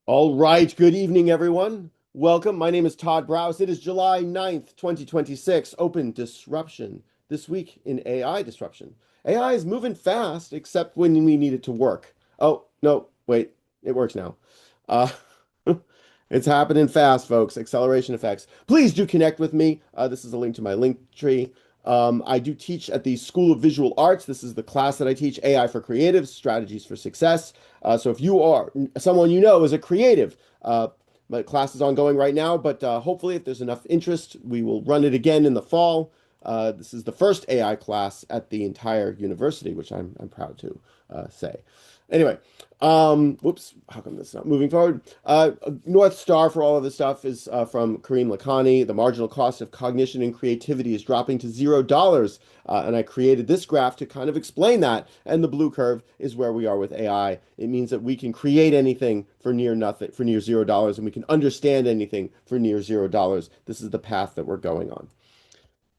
All right, good evening, everyone. Welcome. My name is Todd Browse. It is July 9th, 2026. Open disruption. This week in AI disruption. AI is moving fast, except when we need it to work. Oh, no, wait, it works now. Uh, it's happening fast, folks. Acceleration effects. Please do connect with me. This is a link to my link tree. I do teach at the School of Visual Arts. This is the class that I teach, AI for Creatives, Strategies for Success. So if you are someone you know is a creative, my class is ongoing right now, but hopefully if there's enough interest, we will run it again in the fall. This is the first AI class at the entire university, which I'm proud to say. Anyway, whoops, how come this is not moving forward? North Star for all of this stuff is from Kareem Lakhani. The marginal cost of cognition and creativity is dropping to $0. And I created this graph to kind of explain that. And the blue curve is where we are with AI. It means that we can create anything for near nothing, for near $0, and we can understand anything for near $0. This is the path that we're going on.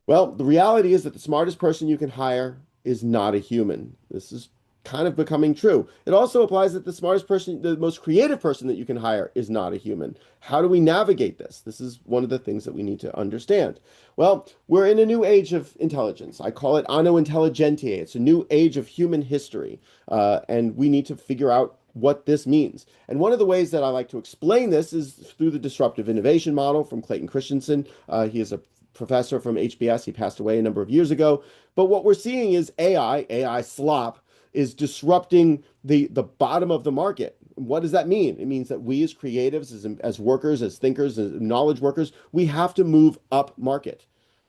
Well, the reality is that the smartest person you can hire is not a human. This is kind of becoming true. It also applies that the smartest person, the most creative person that you can hire is not a human. How do we navigate this? This is one of the things that we need to understand. Well, we're in a new age of intelligence. I call it Anno Intelligentiae. It's a new age of human history. And we need to figure out what this means. And one of the ways that I like to explain this is through the disruptive innovation model from Clayton Christensen. He is a professor from HBS. He passed away a number of years ago. But what we're seeing is AI slop, is disrupting the bottom of the market. What does that mean? It means that we as creatives, as workers, as thinkers, as knowledge workers, we have to move up market.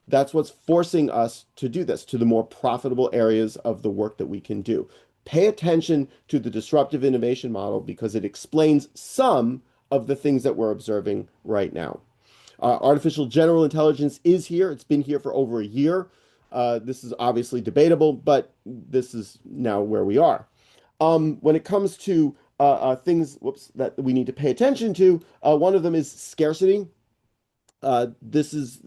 That's what's forcing us to do this, to the more profitable areas of the work that we can do. Pay attention to the disruptive innovation model because it explains some of the things that we're observing right now. Artificial general intelligence is here. It's been here for over a year. This is obviously debatable, but this is now where we are. When it comes to things, whoops, that we need to pay attention to, one of them is scarcity. This is,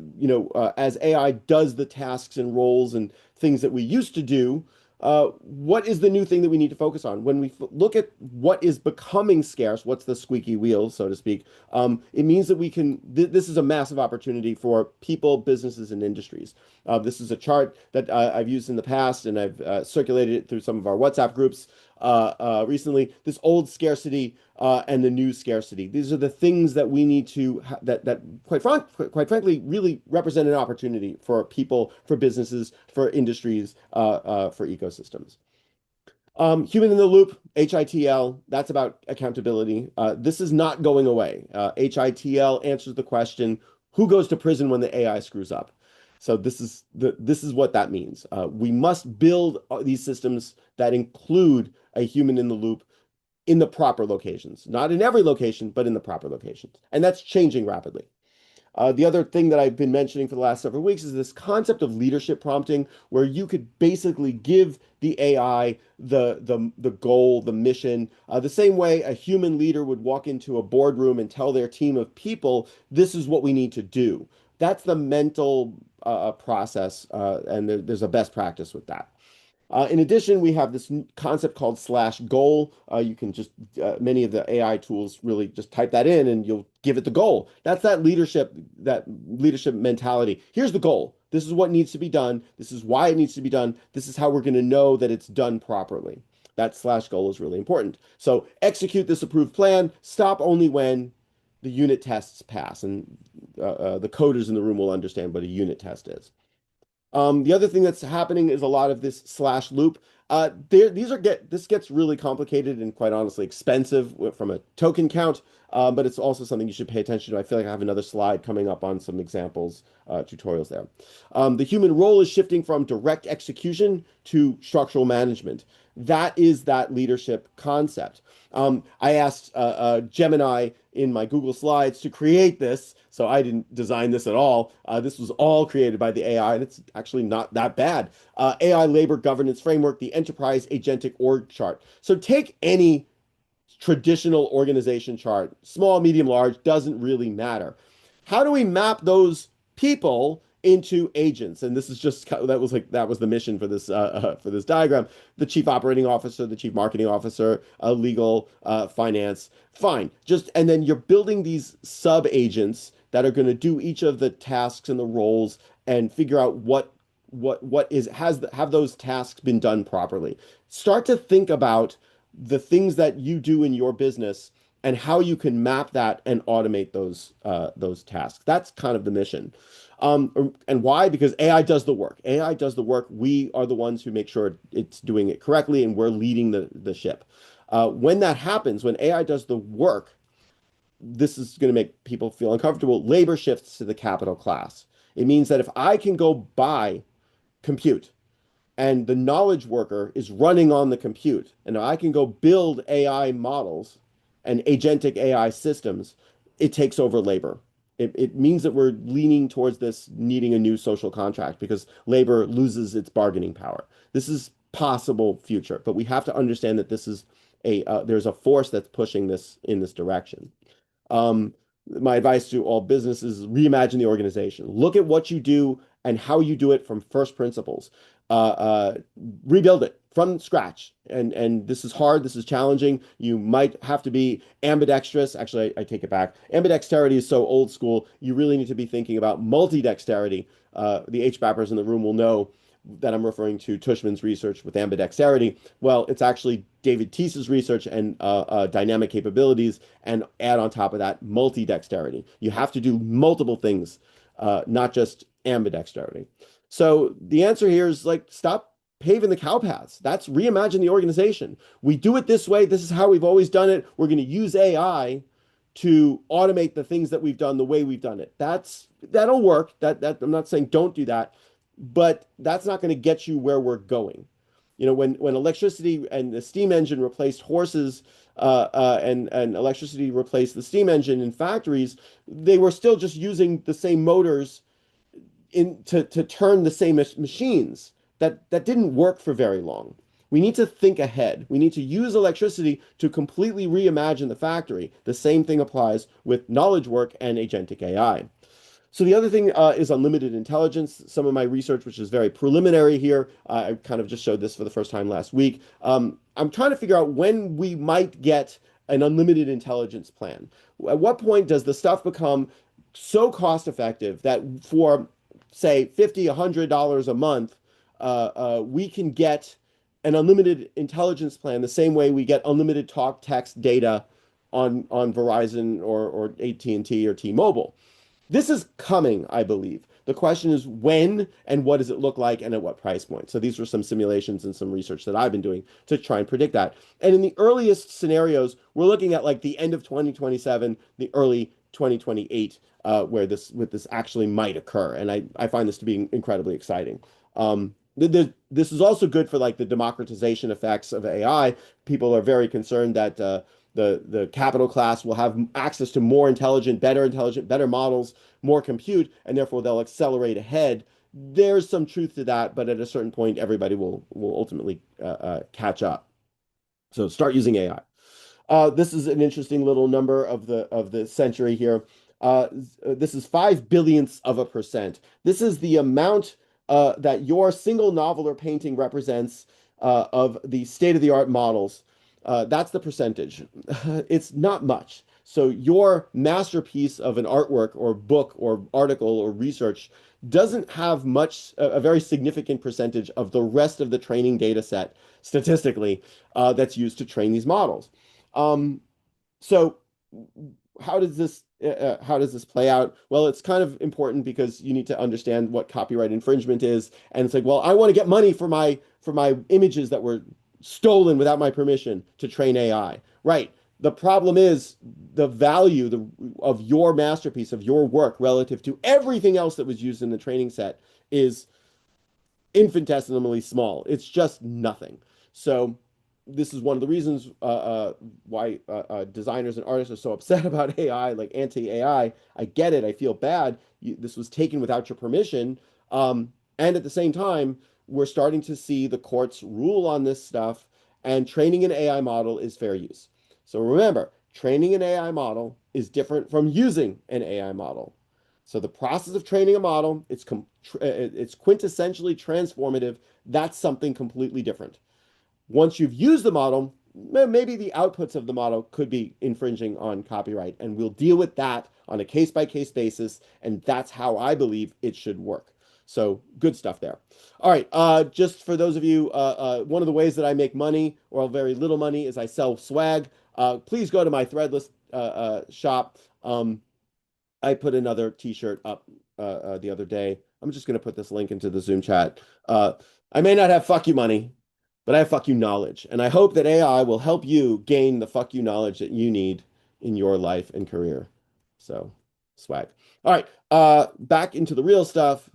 as AI does the tasks and roles and things that we used to do, what is the new thing that we need to focus on? When we look at what is becoming scarce, what's the squeaky wheel, so to speak, it means that we can, this is a massive opportunity for people, businesses, and industries. This is a chart that I've used in the past, and I've circulated it through some of our WhatsApp groups recently. This old scarcity and the new scarcity. These are the things that we need to that quite frankly really represent an opportunity for people, for businesses, for industries, for ecosystems. Human in the loop, HITL, that's about accountability. This is not going away. HITL answers the question, who goes to prison when the AI screws up? So this is what that means. We must build these systems that include a human in the loop in the proper locations, not in every location, but in the proper locations. And that's changing rapidly. The other thing that I've been mentioning for the last several weeks is this concept of leadership prompting, where you could basically give the AI the goal, the mission, the same way a human leader would walk into a boardroom and tell their team of people, this is what we need to do. That's the mental process, and there's a best practice with that. In addition, we have this concept called slash goal. You can just, many of the AI tools really just type that in and you'll give it the goal. That's that leadership mentality. Here's the goal. This is what needs to be done. This is why it needs to be done. This is how we're going to know that it's done properly. That slash goal is really important. So execute this approved plan. Stop only when the unit tests pass. And the coders in the room will understand what a unit test is. The other thing that's happening is a lot of this slash loop. This gets really complicated and quite honestly expensive from a token count, but it's also something you should pay attention to. I feel like I have another slide coming up on some examples, tutorials there. The human role is shifting from direct execution to structural management. That is that leadership concept. I asked Gemini in my Google Slides to create this, so I didn't design this at all. This was all created by the AI, and it's actually not that bad. AI labor governance framework, the enterprise agentic org chart. So take any traditional organization chart, small, medium, large, doesn't really matter. How do we map those people into agents. And this is just that was the mission for this diagram. The chief operating officer, the chief marketing officer, legal, finance, fine. Just and then you're building these sub agents that are going to do each of the tasks and the roles and figure out what is has have those tasks been done properly. Start to think about the things that you do in your business and how you can map that and automate those tasks. That's kind of the mission. And why? Because AI does the work. AI does the work. We are the ones who make sure it's doing it correctly, and we're leading the ship. When that happens, when AI does the work, this is going to make people feel uncomfortable. Labor shifts to the capital class. It means that if I can go buy compute and the knowledge worker is running on the compute, and I can go build AI models and agentic AI systems, it takes over labor. It means that we're leaning towards this needing a new social contract because labor loses its bargaining power. This is possible future, but we have to understand that this is there's a force that's pushing this in this direction. Um, my advice to all businesses is reimagine the organization. Look at what you do and how you do it from first principles. Uh, uh, Rebuild it from scratch. And this is hard. This is challenging. You might have to be ambidextrous. Actually, I take it back. Ambidexterity is so old school. You really need to be thinking about multidexterity. The HBAPers in the room will know that I'm referring to Tushman's research with ambidexterity. Well, it's actually David Tease's research and dynamic capabilities, and add on top of that multi-dexterity. You have to do multiple things, not just ambidexterity. So the answer here is like stop paving the cow paths. That's reimagine the organization. We do it this way. This is how we've always done it. We're going to use AI to automate the things that we've done the way we've done it. That'll work. That I'm not saying don't do that, but that's not going to get you where we're going. You know, when electricity and the steam engine replaced horses, and electricity replaced the steam engine in factories, they were still just using the same motors to turn the same machines. That didn't work for very long. We need to think ahead. We need to use electricity to completely reimagine the factory. The same thing applies with knowledge work and agentic AI. So the other thing is unlimited intelligence. Some of my research, which is very preliminary here, I kind of just showed this for the first time last week. I'm trying to figure out when we might get an unlimited intelligence plan. At what point does the stuff become so cost effective that for, say, $50, $100 a month, we can get an unlimited intelligence plan the same way we get unlimited talk, text, data on Verizon or AT&T or T-Mobile. This is coming, I believe. The question is when and what does it look like and at what price point? So these were some simulations and some research that I've been doing to try and predict that. And in the earliest scenarios, we're looking at like the end of 2027, the early 2028, where this actually might occur. And I find this to be incredibly exciting. This is also good for like the democratization effects of AI. People are very concerned that the capital class will have access to more intelligent, better models, more compute, and therefore they'll accelerate ahead. There's some truth to that, but at a certain point, everybody will ultimately catch up. So start using AI. This is an interesting little number of the century here. This is 5 billionths of a percent. This is the amount that your single novel or painting represents of the state-of-the-art models. That's the percentage. It's not much. So your masterpiece of an artwork or book or article or research doesn't have much, a very significant percentage of the rest of the training data set statistically that's used to train these models. So how does this play out? Well, it's kind of important because you need to understand what copyright infringement is, and it's like, well, I want to get money for my images that were stolen without my permission to train AI. Right. The problem is the value of your masterpiece, of your work relative to everything else that was used in the training set is infinitesimally small. It's just nothing. So this is one of the reasons why designers and artists are so upset about AI, like anti-AI. I get it. I feel bad. This was taken without your permission. And at the same time, we're starting to see the courts rule on this stuff, and training an AI model is fair use. So remember, training an AI model is different from using an AI model. So the process of training a model, it's quintessentially transformative. That's something completely different. Once you've used the model, maybe the outputs of the model could be infringing on copyright, and we'll deal with that on a case-by-case basis, and that's how I believe it should work. So good stuff there. All right, just for those of you, one of the ways that I make money, or very little money, is I sell swag. Please go to my Threadless shop. I put another t-shirt up the other day. I'm just going to put this link into the Zoom chat. I may not have fuck you money, but I have fuck you knowledge. And I hope that AI will help you gain the fuck you knowledge that you need in your life and career. So, swag. All right, back into the real stuff.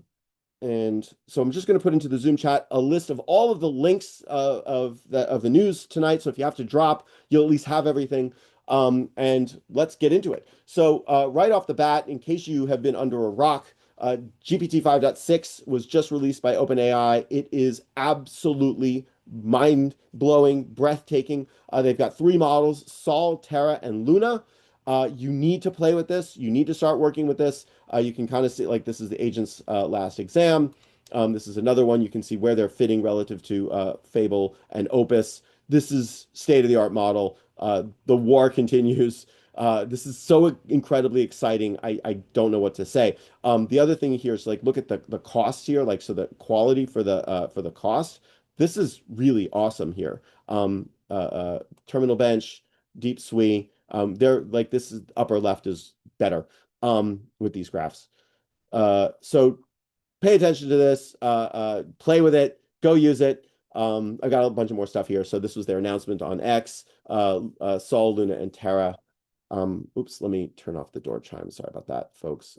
And so I'm just going to put into the Zoom chat a list of all of the links of the news tonight. So if you have to drop, you'll at least have everything. And let's get into it. So right off the bat, in case you have been under a rock, GPT 5.6 was just released by OpenAI. It is absolutely mind-blowing, breathtaking. They've got three models, Sol, Terra, and Luna. You need to play with this. You need to start working with this. You can kind of see, like, this is the agent's last exam. This is another one. You can see where they're fitting relative to Fable and Opus. This is state-of-the-art model. The war continues. This is so incredibly exciting. I don't know what to say. The other thing here is, like, look at the cost here. Like, so the quality for the cost. This is really awesome here. Terminal bench, deep SWI. They're like, this is upper left is better with these graphs. So pay attention to this, play with it, go use it. I've got a bunch of more stuff here. So this was their announcement on X, Sol, Luna, and Terra. Oops, let me turn off the door chime. Sorry about that, folks.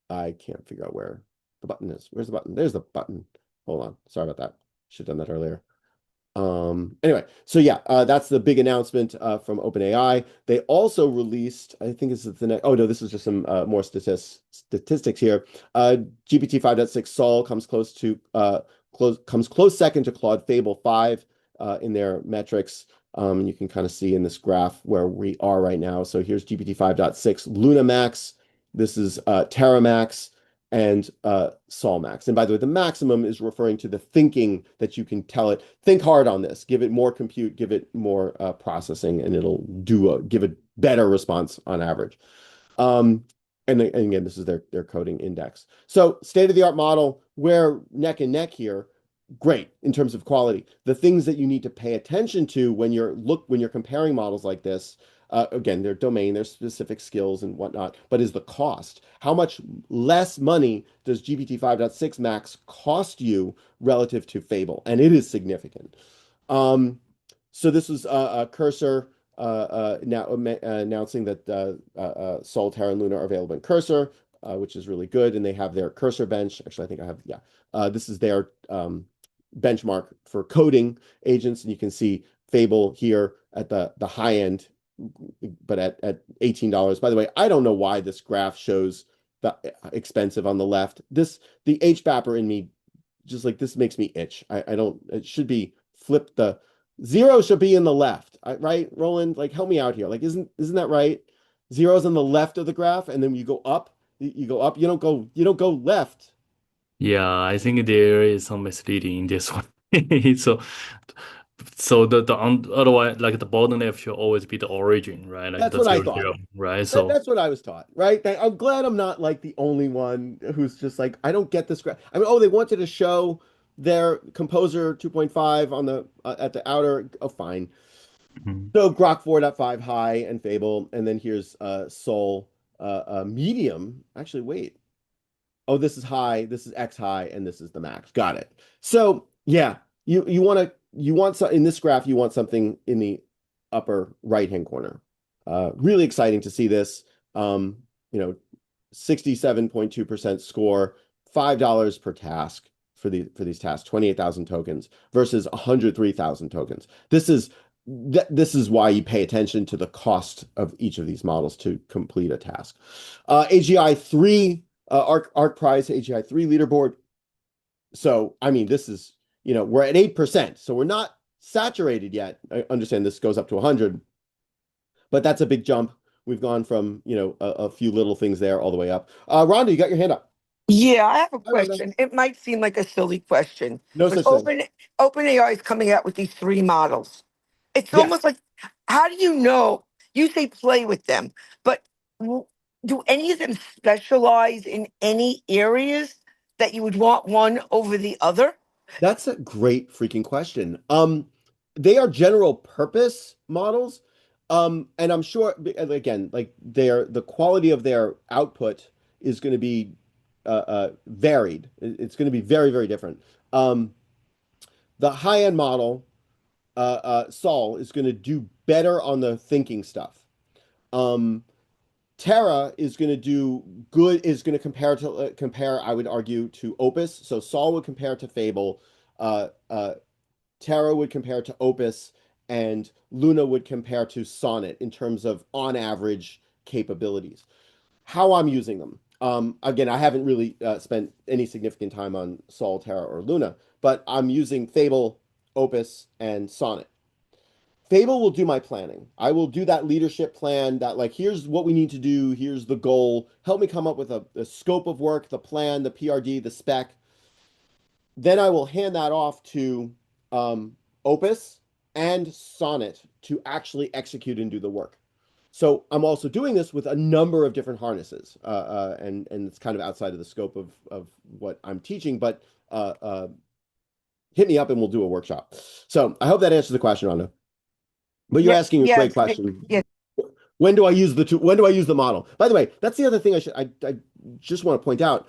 I can't figure out where the button is. Where's the button? There's the button. Hold on. Sorry about that. Should have done that earlier. Anyway, so yeah, that's the big announcement from OpenAI. They also released, I think this is the next, oh no, this is just some more statistics here. GPT 5.6 Sol comes close second to Claude Fable 5 in their metrics. And you can kind of see in this graph where we are right now. So here's GPT 5.6 Luna Max. This is Terra Max and Sol Max. And by the way, the maximum is referring to the thinking that you can tell it, think hard on this, give it more compute, give it more processing, and it'll give a better response on average. And again, this is their coding index. So state-of-the-art model, we're neck and neck here. Great in terms of quality. The things that you need to pay attention to when you're comparing models like this, again, their domain, their specific skills and whatnot, but is the cost. How much less money does GPT 5.6 Max cost you relative to Fable? And it is significant. So this was a Cursor now announcing that Sol, Terra, and Luna are available in Cursor, which is really good. And they have their Cursor bench. Actually, I think I have, yeah. This is their benchmark for coding agents. And you can see Fable here at the high end, but at $18. By the way, I don't know why this graph shows the expensive on the left. The HBAPper in me, just like, this makes me itch. I don't, it should be flipped. The zero should be in the left, right? Roland, like, help me out here. Like, isn't that right? Zero's on the left of the graph, and then you go up. You go up. You don't go left. Yeah, I think there is some misleading in this one. So, otherwise, like the bottom left should always be the origin, right? Like That's the what I zero thought. zero, right? So, That's what I was taught, right? I'm glad I'm not like the only one who's just like, I don't get this graph. I mean, oh, they wanted to show their Composer 2.5 on the at the outer. Oh, fine. mhm. So Grok 4.5 high and Fable, and then here's Sol medium. Actually, wait. Oh, this is high, this is X high, and this is the max. Got it. So yeah, you want in this graph, you want something in the upper right-hand corner. Really exciting to see this. Um, you know, 67.2% score, $5 per task for these tasks, 28,000 tokens versus 103,000 tokens. This is why you pay attention to the cost of each of these models to complete a task. AGI 3 ARC Prize AGI 3 leaderboard. So, I mean, this is, we're at 8%. So we're not saturated yet. I understand this goes up to 100, but that's a big jump. we've gone from, a few little things there all the way up. Rhonda, you got your hand up. Yeah, I have a Hi, Rhonda. question. It might seem like a silly question, No but such thing. OpenAI is coming out with these three models. It's Yes. almost like, how do you know? You say play with them, but w- do any of them specialize in any areas that you would want one over the other? That's a great freaking question. They are general purpose models. And I'm sure, again, like the quality of their output is going to be varied. It's going to be very, very different. Um, the high-end model, Sol, is going to do better on the thinking stuff. Um, Terra is going to do good, is going to compare, I would argue, to Opus. So Sol would compare to Fable. Uh, uh, Terra would compare to Opus, and Luna would compare to Sonnet in terms of on average capabilities. How I'm using them. Again, I haven't really spent any significant time on Sol, Terra, or Luna, but I'm using Fable, Opus, and Sonnet. Fable will do my planning. I will do that leadership plan that, like, here's what we need to do, here's the goal. Help me come up with a scope of work, the plan, the PRD, the spec. Then I will hand that off to Opus and Sonnet to actually execute and do the work. So I'm also doing this with a number of different harnesses, and it's kind of outside of the scope of what I'm teaching, but uh, uh, hit me up and we'll do a workshop. So I hope that answers the question, Rhonda. But you're Yeah, asking a great yes, question. yes. When do I use the two? When do I use the model? By the way, that's the other thing I just want to point out.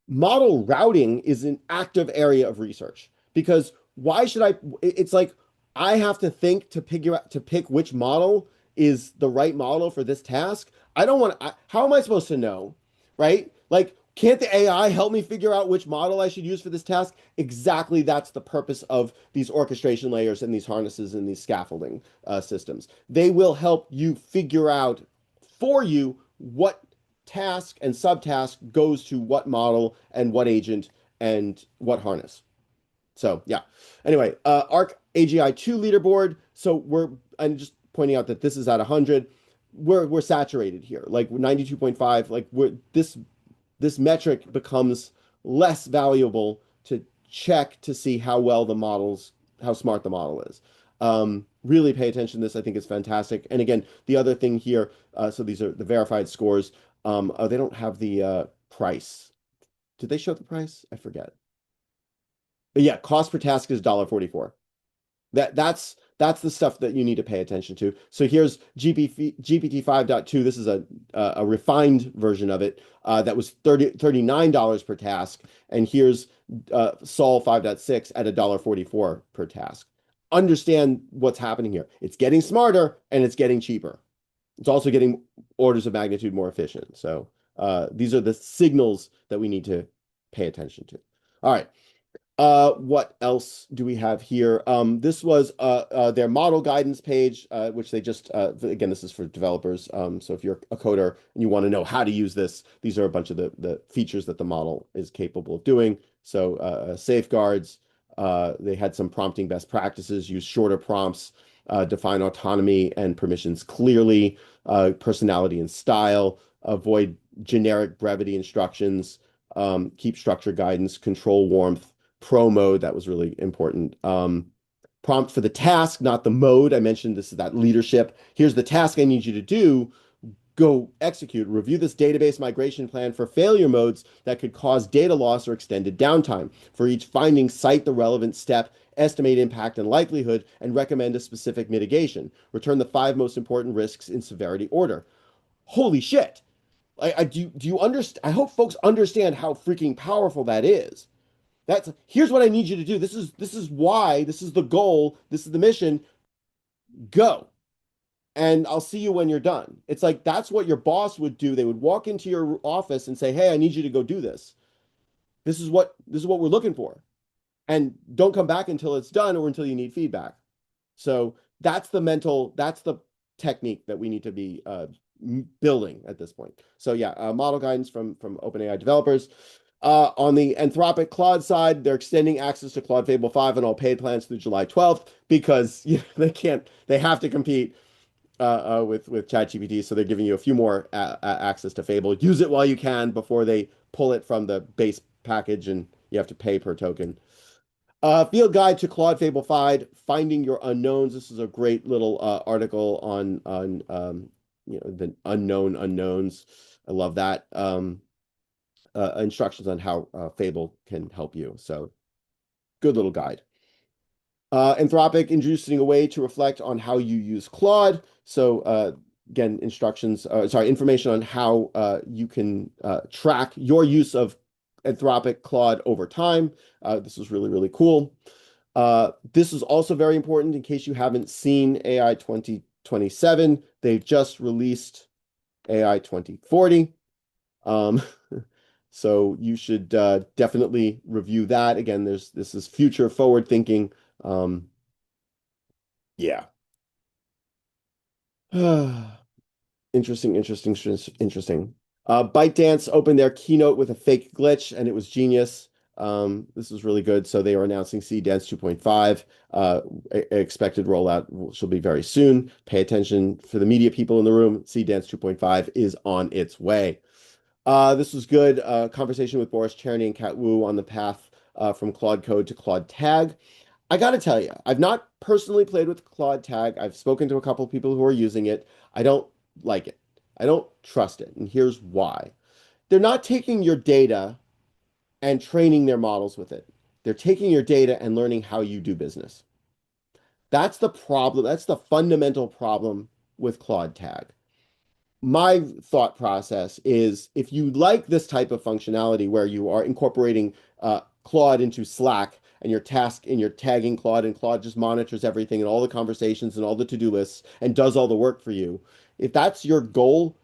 Model routing is an active area of research because why should I? It's like I have to think to figure out to pick which model is the right model for this task. I don't want. How am I supposed to know, right? Like, can't the AI help me figure out which model I should use for this task? Exactly, that's the purpose of these orchestration layers and these harnesses and these scaffolding systems. They will help you figure out for you what task and subtask goes to what model and what agent and what harness. So yeah. Anyway, ARC AGI2 leaderboard. So I'm just pointing out that this is at 100. We're saturated here. Like 92.5, like this metric becomes less valuable to check to see how smart the model is. Really pay attention to this. I think it's fantastic. And again, the other thing here, so these are the verified scores. Oh, they don't have the price. Did they show the price? I forget. But yeah, cost per task is $1.44. That's the stuff that you need to pay attention to. So here's GPT 5.2. This is a refined version of it that was $39 per task, and here's Sol 5.6 at $1.44 per task. Understand what's happening here. It's getting smarter and it's getting cheaper. It's also getting orders of magnitude more efficient. So these are the signals that we need to pay attention to. All right. What else do we have here? This was their model guidance page, which they just again, this is for developers. So if you're a coder and you want to know how to use this, these are a bunch of the features that the model is capable of doing. So safeguards. They had some prompting best practices. Use shorter prompts. Define autonomy and permissions clearly. Personality and style. Avoid generic brevity instructions. Keep structure guidance. Control warmth. Pro mode, that was really important. Prompt for the task, not the mode. I mentioned this is that leadership. Here's the task I need you to do. Go execute. Review this database migration plan for failure modes that could cause data loss or extended downtime. For each finding, cite the relevant step, estimate impact and likelihood, and recommend a specific mitigation. Return the 5 most important risks in severity order. Holy shit. Do you understand? I hope folks understand how freaking powerful that is. That's Here's what I need you to do. This is why, this is the goal, this is the mission. Go. And I'll see you when you're done. It's like that's what your boss would do. They would walk into your office and say, "Hey, I need you to go do this. This is what we're looking for." And don't come back until it's done or until you need feedback. So that's the technique that we need to be building at this point. So yeah, model guidance from OpenAI developers. On the Anthropic Claude side, they're extending access to Claude Fable 5 on all paid plans through July 12th because they have to compete. with ChatGPT, so they're giving you a few more access to Fable. Use it while you can before they pull it from the base package and you have to pay per token. Field Guide to Claude Fable 5, Finding Your Unknowns. This is a great little article on the unknown unknowns. I love that. Instructions on how Fable can help you. So good little guide. Anthropic introducing a way to reflect on how you use Claude. So again, information on how you can track your use of Anthropic Claude over time. This is really, really cool. This is also very important in case you haven't seen AI 2027. They've just released AI 2040. So you should definitely review that. Again, this is future forward thinking. Yeah. Interesting, interesting, interesting. ByteDance opened their keynote with a fake glitch, and it was genius. This is really good. So they are announcing Dance 2.5. Expected rollout shall be very soon. Pay attention for the media people in the room. Dance 2.5 is on its way. This was good. Conversation with Boris Cherny and Kat Wu on the path from Claude Code to Claude Tag. I got to tell you, I've not personally played with Claude Tag. I've spoken to a couple of people who are using it. I don't like it. I don't trust it. And here's why. They're not taking your data and training their models with it. They're taking your data and learning how you do business. That's the problem. That's the fundamental problem with Claude Tag. My thought process is if you like this type of functionality where you are incorporating Claude into Slack and you're tagging Claude and Claude just monitors everything and all the conversations and all the to-do lists and does all the work for you. If that's your goal,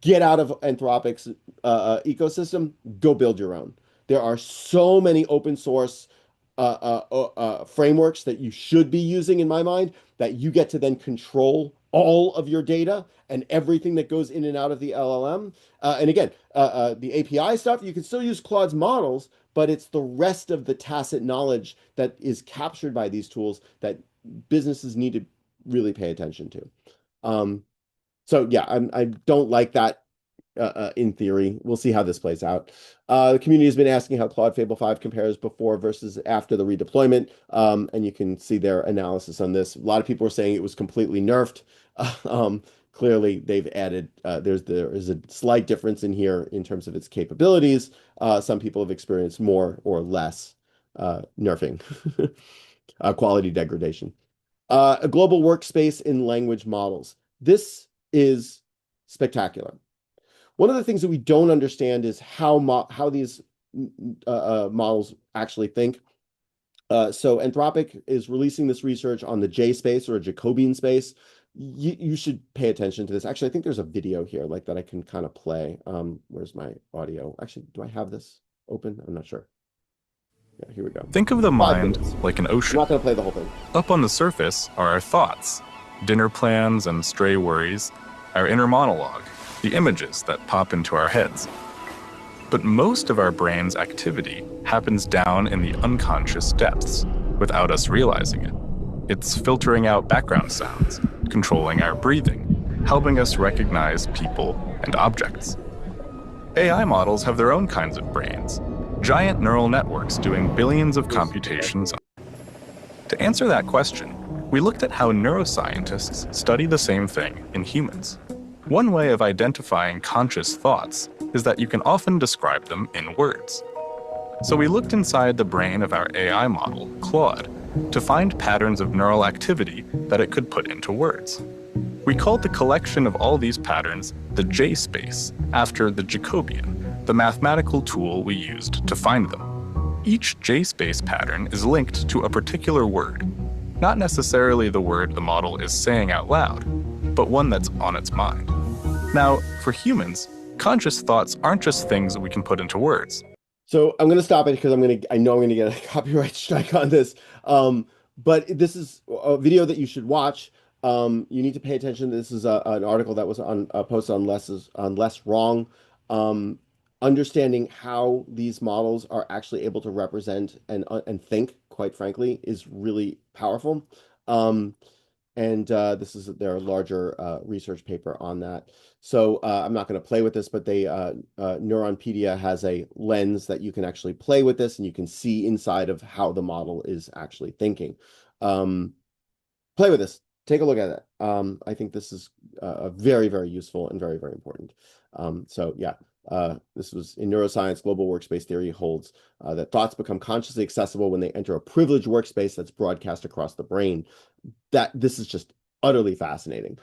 get out of Anthropic's ecosystem, go build your own. There are so many open source frameworks that you should be using, in my mind, that you get to then control all of your data and everything that goes in and out of the LLM. And again, the API stuff, you can still use Claude's models, but it's the rest of the tacit knowledge that is captured by these tools that businesses need to really pay attention to. So yeah, I don't like that in theory. We'll see how this plays out. The community has been asking how Claude Fable 5 compares before versus after the redeployment, and you can see their analysis on this. A lot of people are saying it was completely nerfed. Clearly, they've added, there is a slight difference in here in terms of its capabilities. Some people have experienced more or less nerfing, quality degradation. A global workspace in language models. This is spectacular. One of the things that we don't understand is how these models actually think. So Anthropic is releasing this research on the J space or a Jacobian space. You should pay attention to this. Actually, I think there's a video here like that I can kind of play. Where's my audio? Actually, do I have this open? I'm not sure. Yeah, here we go. Think of the 5 mind minutes. like an I'm ocean. not going to play the whole thing. Up on the surface are our thoughts, dinner plans and stray worries, our inner monologue, the images that pop into our heads. But most of our brain's activity happens down in the unconscious depths without us realizing it. It's filtering out background sounds, controlling our breathing, helping us recognize people and objects. AI models have their own kinds of brains, giant neural networks doing billions of computations. To answer that question, we looked at how neuroscientists study the same thing in humans. One way of identifying conscious thoughts is that you can often describe them in words. So we looked inside the brain of our AI model, Claude, to find patterns of neural activity that it could put into words. We called the collection of all these patterns the J-space, after the Jacobian, the mathematical tool we used to find them. Each J-space pattern is linked to a particular word, not necessarily the word the model is saying out loud, but one that's on its mind. Now, for humans, conscious thoughts aren't just things that we can put into words. So I'm going to stop it because I know I'm going to get a copyright strike on this. But this is a video that you should watch. You need to pay attention. This is an article that was posted on Less Wrong. Understanding how these models are actually able to represent and think, quite frankly, is really powerful. And this is their larger research paper on that. So I'm not going to play with this, but Neuronpedia has a lens that you can actually play with this, and you can see inside of how the model is actually thinking. Play with this. Take a look at it. I think this is very, very useful and very, very important. So yeah, this was in neuroscience. Global workspace theory holds that thoughts become consciously accessible when they enter a privileged workspace that's broadcast across the brain. This is just utterly fascinating.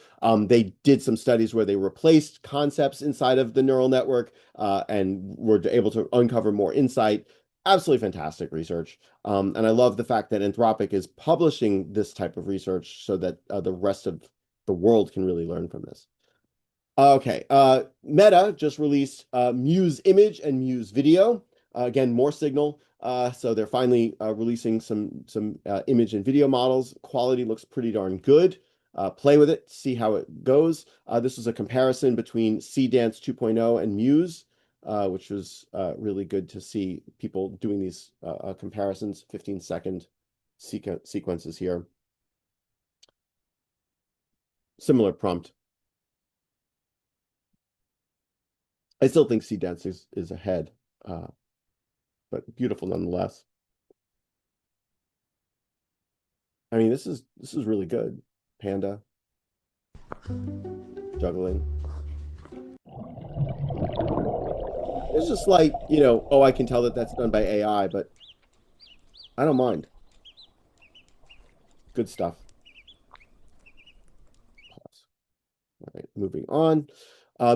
They did some studies where they replaced concepts inside of the neural network and were able to uncover more insight. Absolutely fantastic research. And I love the fact that Anthropic is publishing this type of research so that the rest of the world can really learn from this. Okay, Meta just released Muse image and Muse video. Again, more signal. So they're finally releasing some image and video models. Quality looks pretty darn good. Play with it, see how it goes. This was a comparison between Dance 2.0 and Muse, which was really good to see people doing these comparisons, 15-second sequences here. Similar prompt. I still think Dance is ahead, but beautiful nonetheless. I mean, this is really good. Panda juggling. It's just like, oh, I can tell that that's done by AI, but I don't mind. Good stuff. Pause. All right, moving on.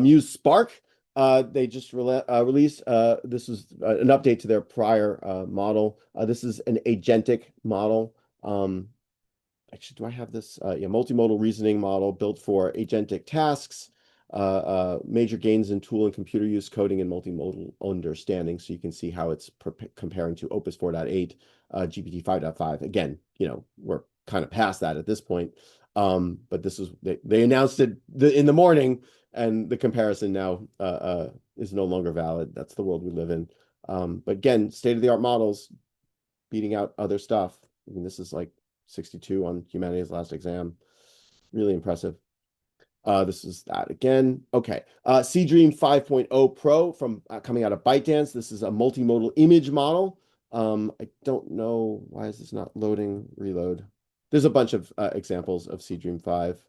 Muse Spark. They just released, this is an update to their prior model. This is an agentic model. Actually, do I have this? Yeah, multimodal reasoning model built for agentic tasks, major gains in tool and computer use, coding, and multimodal understanding. So you can see how it's comparing to Opus 4.8, GPT 5.5. Again, we're kind of past that at this point. But this is they announced it in the morning, and the comparison now is no longer valid. That's the world we live in. But again, state-of-the-art models beating out other stuff. I mean, this is like 62 on humanities last exam. Really impressive. This is that again. Okay. Dream 5.0 Pro from coming out of ByteDance. This is a multimodal image model. I don't know, why is this not loading? Reload. There's a bunch of examples of Dream 5.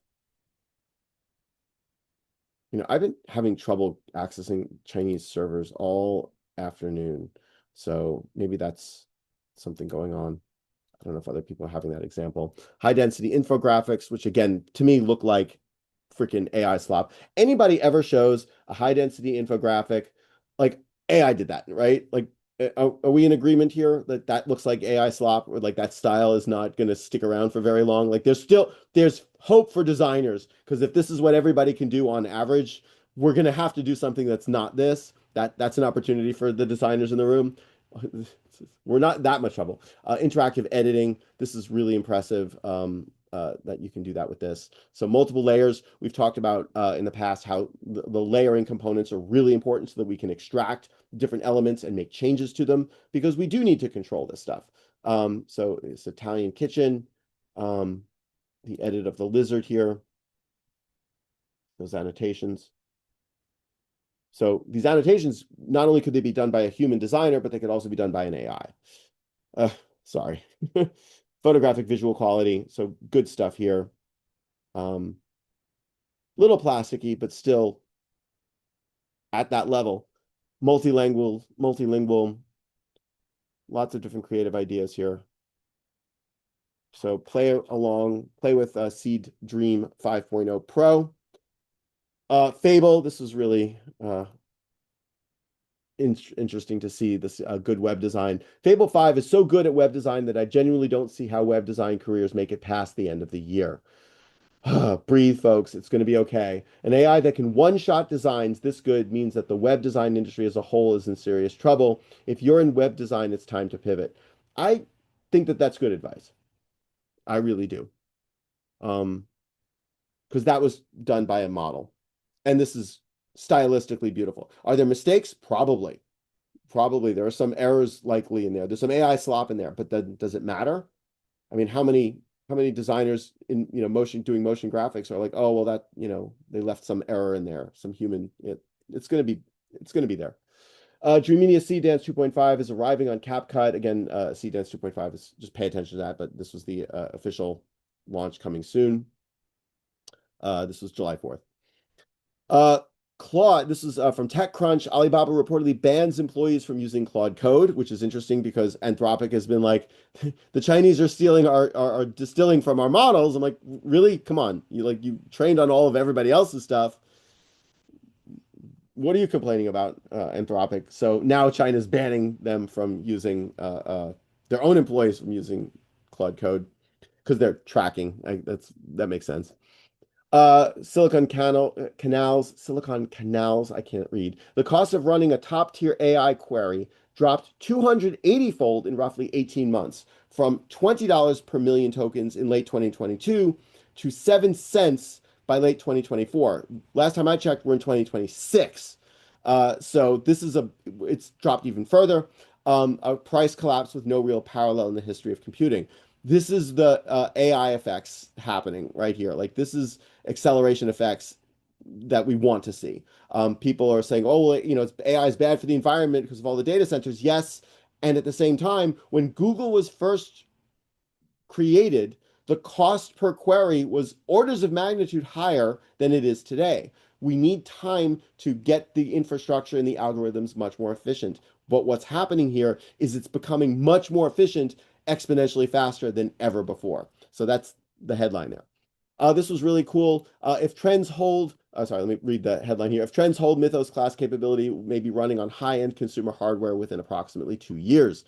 I've been having trouble accessing Chinese servers all afternoon, so maybe that's something going on. I don't know if other people are having that example. High density infographics, which again, to me, look like freaking AI slop. Anybody ever shows a high density infographic, like AI did that, right? Like, are we in agreement here that that looks like AI slop, or like that style is not going to stick around for very long? Like there's hope for designers, because if this is what everybody can do on average, we're going to have to do something that's not this. That's an opportunity for the designers in the room. We're not that much trouble. Interactive editing. This is really impressive. That you can do that with this. So multiple layers. We've talked about in the past how the layering components are really important so that we can extract different elements and make changes to them, because we do need to control this stuff. So it's Italian kitchen, the edit of the lizard here, those annotations. So these annotations, not only could they be done by a human designer, but they could also be done by an AI. Sorry. Photographic visual quality, so good stuff here. Little plasticky, but still at that level. Multilingual, lots of different creative ideas here. So play with Seed Dream 5.0 Pro. Fable, this is really interesting to see this good web design. Fable 5 is so good at web design that I genuinely don't see how web design careers make it past the end of the year. Breathe, folks. It's going to be okay. An AI that can one-shot designs this good means that the web design industry as a whole is in serious trouble. If you're in web design, it's time to pivot. I think that that's good advice. I really do. Because that was done by a model. And this is stylistically beautiful. Are there mistakes? Probably. Probably. There are some errors likely in there. There's some AI slop in there, but then does it matter? I mean, how many many designers in doing motion graphics are like, oh well, that they left some error in there, some human. It's gonna be there. Dreamenia Sea Dance 2.5 is arriving on CapCut. Again, Sea Dance 2.5 is just pay attention to that, but this was the official launch coming soon. This was July 4th. Claude, this is from TechCrunch. Alibaba reportedly bans employees from using Claude Code, which is interesting because Anthropic has been like, the Chinese are stealing are distilling from our models. I'm like, really? Come on. You trained on all of everybody else's stuff. What are you complaining about, Anthropic? So now China's banning them from using their own employees from using Claude Code because they're tracking. That makes sense. Silicon canals, I can't read. The cost of running a top-tier AI query dropped 280-fold in roughly 18 months, from $20 per million tokens in late 2022 to 7 cents by late 2024. Last time I checked, we're in 2026. So it's dropped even further. A price collapse with no real parallel in the history of computing. This is the AI effects happening right here. Like, this is acceleration effects that we want to see. People are saying, oh, well, AI is bad for the environment because of all the data centers. Yes. And at the same time, when Google was first created, the cost per query was orders of magnitude higher than it is today. We need time to get the infrastructure and the algorithms much more efficient. But what's happening here is it's becoming much more efficient, exponentially faster than ever before. So that's the headline there. This was really cool. If trends hold, sorry, let me read the headline here. If trends hold, Mythos class capability may be running on high-end consumer hardware within approximately 2 years.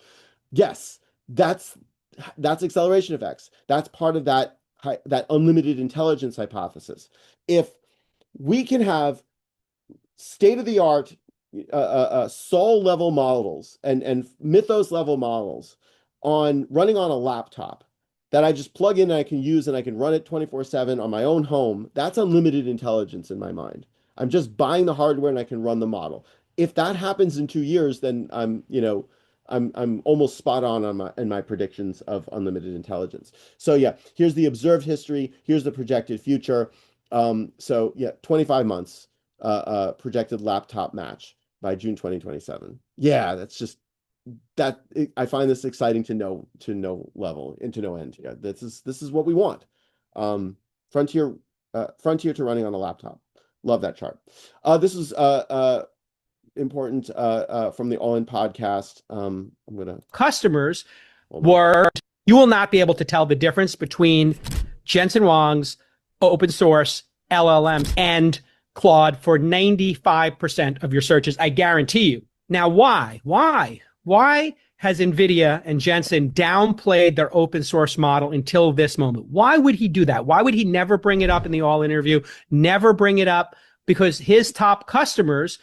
Yes, that's acceleration effects. That's part of that unlimited intelligence hypothesis. If we can have state-of-the-art Sol level models and Mythos level models running on a laptop that I just plug in and I can use and I can run it 24/7 on my own home, that's unlimited intelligence in my mind. I'm just buying the hardware and I can run the model. If that happens in 2 years, then I'm almost spot on in my predictions of unlimited intelligence. So yeah, here's the observed history. Here's the projected future. So yeah, 25 months projected laptop match by June 2027. Yeah, that's just I find this exciting to no level and to no end. Yeah, this is what we want. Frontier to running on a laptop. Love that chart. This is important from the All In podcast. I'm gonna customers were, you will not be able to tell the difference between Jensen Huang's open source LLMs and Claude for 95% of your searches. I guarantee you. Now, why? Why has NVIDIA and Jensen downplayed their open source model until this moment? Why would he do that? Why would he never bring it up in the All interview? Never bring it up? Because his top customers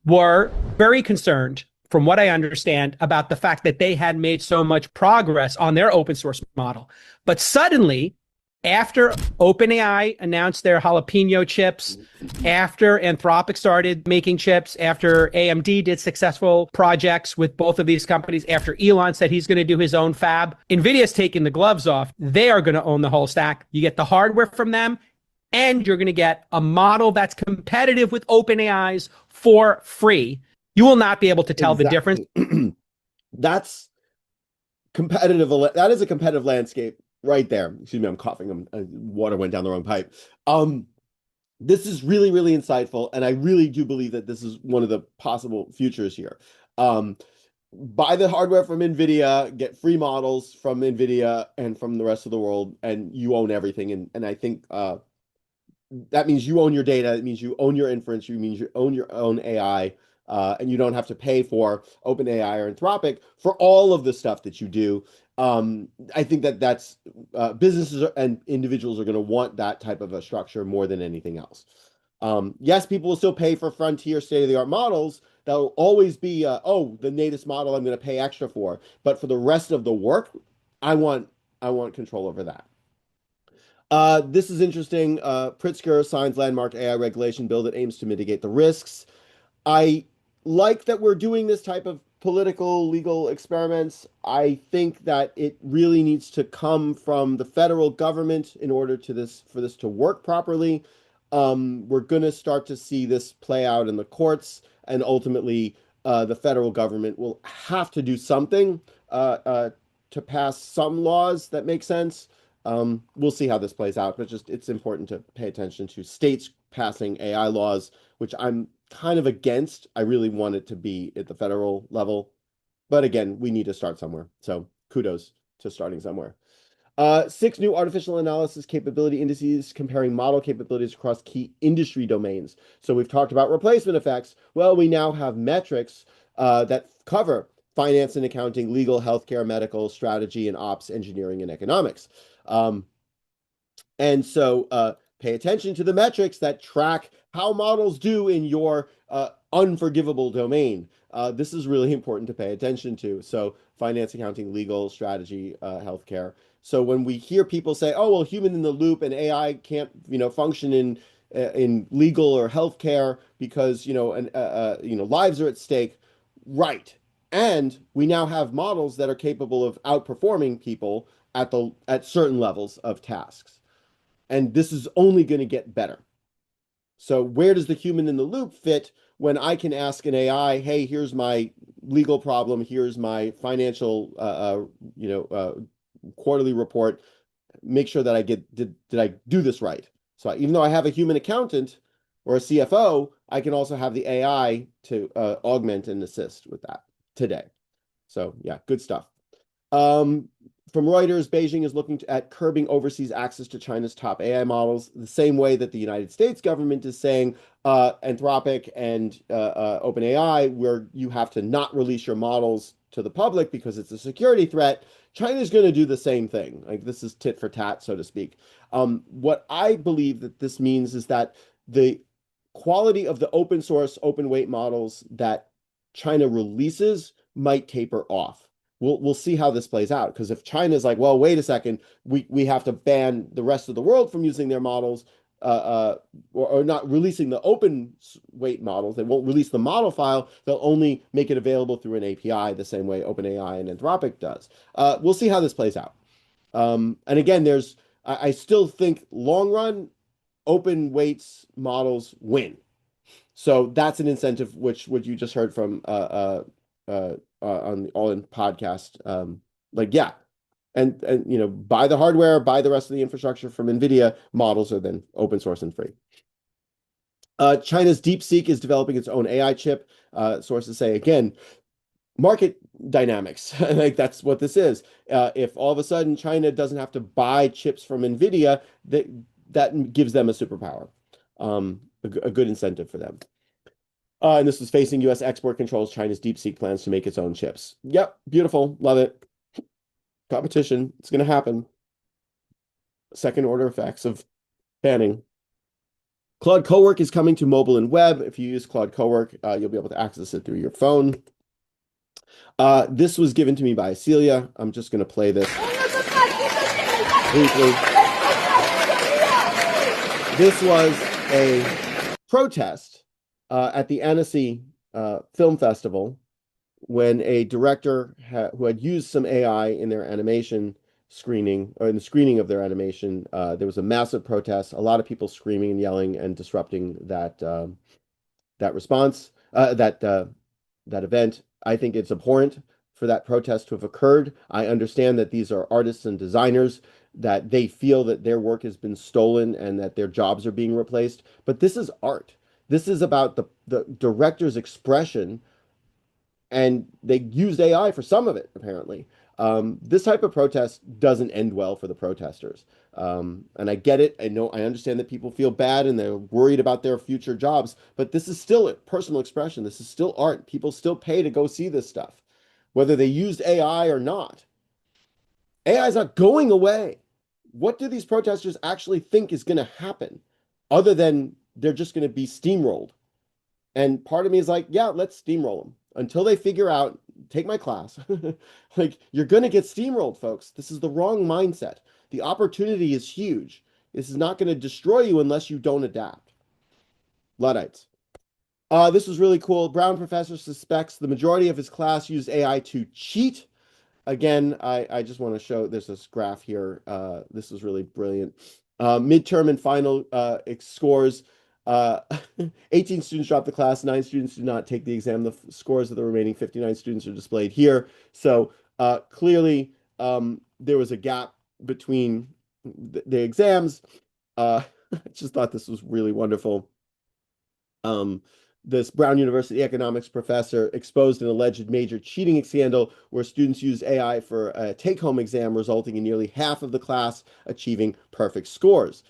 were very concerned, from what I understand, about the fact that they had made so much progress on their open source model. But suddenly, after OpenAI announced their jalapeno chips, after Anthropic started making chips, after AMD did successful projects with both of these companies, after Elon said he's going to do his own fab, NVIDIA's taking the gloves off. They are going to own the whole stack. You get the hardware from them, and you're going to get a model that's competitive with OpenAI's for free. You will not be able to tell the difference. That's competitive. That is a competitive landscape right there. Excuse me, I'm coughing. Water went down the wrong pipe. This is really, really insightful, and I really do believe that this is one of the possible futures here. Buy the hardware from NVIDIA, get free models from NVIDIA and from the rest of the world, and you own everything. And I think that means you own your data. It means you own your inference. It means you own your own AI, and you don't have to pay for OpenAI or Anthropic for all of the stuff that you do. I think that's businesses and individuals are going to want that type of a structure more than anything else. Yes, people will still pay for frontier state-of-the-art models. That'll always be, the latest model I'm going to pay extra for. But for the rest of the work, I want control over that. This is interesting. Pritzker signs landmark AI regulation bill that aims to mitigate the risks. I like that we're doing this type of political legal experiments. I think that it really needs to come from the federal government in order for this to work properly. We're going to start to see this play out in the courts, and ultimately, the federal government will have to do something to pass some laws that make sense. We'll see how this plays out, but just it's important to pay attention to states passing AI laws, which I'm kind of against. I really want it to be at the federal level. But again, we need to start somewhere. So kudos to starting somewhere. 6 new artificial analysis capability indices comparing model capabilities across key industry domains. So we've talked about replacement effects. Well, we now have metrics that cover finance and accounting, legal, healthcare, medical, strategy, and ops, engineering, and economics. And so pay attention to the metrics that track how models do in your unforgivable domain. This is really important to pay attention to. So finance, accounting, legal, strategy, healthcare. So when we hear people say, "Oh, well, human in the loop and AI can't, function in legal or healthcare because lives are at stake," right? And we now have models that are capable of outperforming people at certain levels of tasks. And this is only going to get better. So where does the human in the loop fit when I can ask an AI, "Hey, here's my legal problem, here's my financial, quarterly report. Make sure that did I do this right?" So even though I have a human accountant or a CFO, I can also have the AI to augment and assist with that today. So yeah, good stuff. From Reuters, Beijing is looking at curbing overseas access to China's top AI models, the same way that the United States government is saying Anthropic and OpenAI, where you have to not release your models to the public because it's a security threat. China's going to do the same thing. Like, this is tit for tat, so to speak. What I believe that this means is that the quality of the open source, open weight models that China releases might taper off. We'll see how this plays out, because if China's like, "Well, wait a second, we have to ban the rest of the world from using their models, or not releasing the open weight models, they won't release the model file, they'll only make it available through an API, the same way OpenAI and Anthropic does." We'll see how this plays out. And again, I still think long run, open weights models win. So that's an incentive, which what you just heard from on the All In podcast. Yeah, and buy the hardware, buy the rest of the infrastructure from NVIDIA. Models are then open source and free. China's DeepSeek is developing its own AI chip. Sources say, again, market dynamics. Like, that's what this is. If all of a sudden China doesn't have to buy chips from NVIDIA, that gives them a superpower, a good incentive for them. And this was facing U.S. export controls, China's DeepSeek plans to make its own chips. Yep, beautiful, love it. Competition, it's going to happen. Second order effects of banning. Claude Cowork is coming to mobile and web. If you use Claude Cowork, you'll be able to access it through your phone. This was given to me by Celia. I'm just going to play this briefly. This was a protest at the Annecy Film Festival, when a director who had used some AI in their animation screening, or in the screening of their animation, there was a massive protest, a lot of people screaming and yelling and disrupting that response, that event. I think it's abhorrent for that protest to have occurred. I understand that these are artists and designers, that they feel that their work has been stolen and that their jobs are being replaced. But this is art. This is about the director's expression, and they used AI for some of it, apparently. This type of protest doesn't end well for the protesters. And I get it. I understand that people feel bad and they're worried about their future jobs, but this is still a personal expression. This is still art. People still pay to go see this stuff, whether they used AI or not. AI is not going away. What do these protesters actually think is going to happen, other than they're just going to be steamrolled? And part of me is like, yeah, let's steamroll them until they figure out, take my class. Like, you're going to get steamrolled, folks. This is the wrong mindset. The opportunity is huge. This is not going to destroy you unless you don't adapt. Luddites. This was really cool. Brown professor suspects the majority of his class used AI to cheat. Again, I just want to show there's this graph here. This is really brilliant. Midterm and final scores. Uh, 18 students dropped the class, 9 students did not take the exam. The scores of the remaining 59 students are displayed here. So clearly, there was a gap between the exams. I just thought this was really wonderful. Um, this Brown University economics professor exposed an alleged major cheating scandal where students used AI for a take-home exam, resulting in nearly half of the class achieving perfect scores.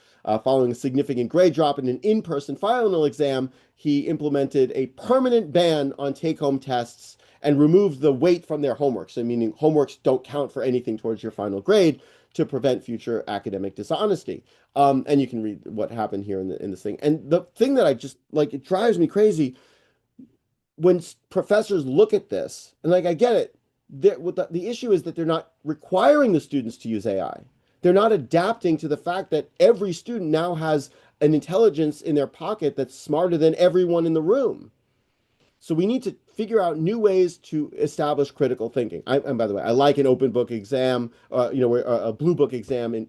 Following a significant grade drop in an in-person final exam, he implemented a permanent ban on take-home tests and removed the weight from their homework. So, meaning homeworks don't count for anything towards your final grade to prevent future academic dishonesty. And you can read what happened here in this thing. And the thing that I just like, it drives me crazy when professors look at this, and like I get it. The issue is that they're not requiring the students to use AI. They're not adapting to the fact that every student now has an intelligence in their pocket that's smarter than everyone in the room. So we need to figure out new ways to establish critical thinking. And by the way, I like an open book exam, a blue book exam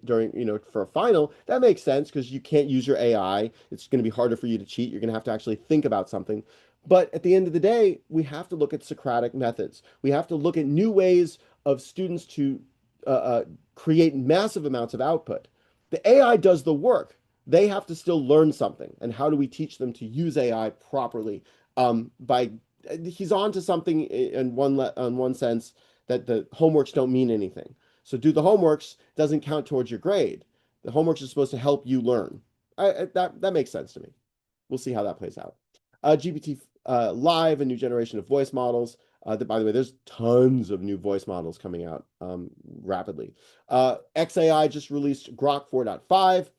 for a final. That makes sense because you can't use your AI. It's going to be harder for you to cheat. You're going to have to actually think about something. But at the end of the day, we have to look at Socratic methods. We have to look at new ways of students to create massive amounts of output. The AI does the work. They have to still learn something. And how do we teach them to use AI properly? By he's on to something in one sense that the homeworks don't mean anything. So do the homeworks doesn't count towards your grade. The homeworks are supposed to help you learn. That makes sense to me. We'll see how that plays out. GPT Live, a new generation of voice models. By the way, there's tons of new voice models coming out rapidly. XAI just released Grok 4.5.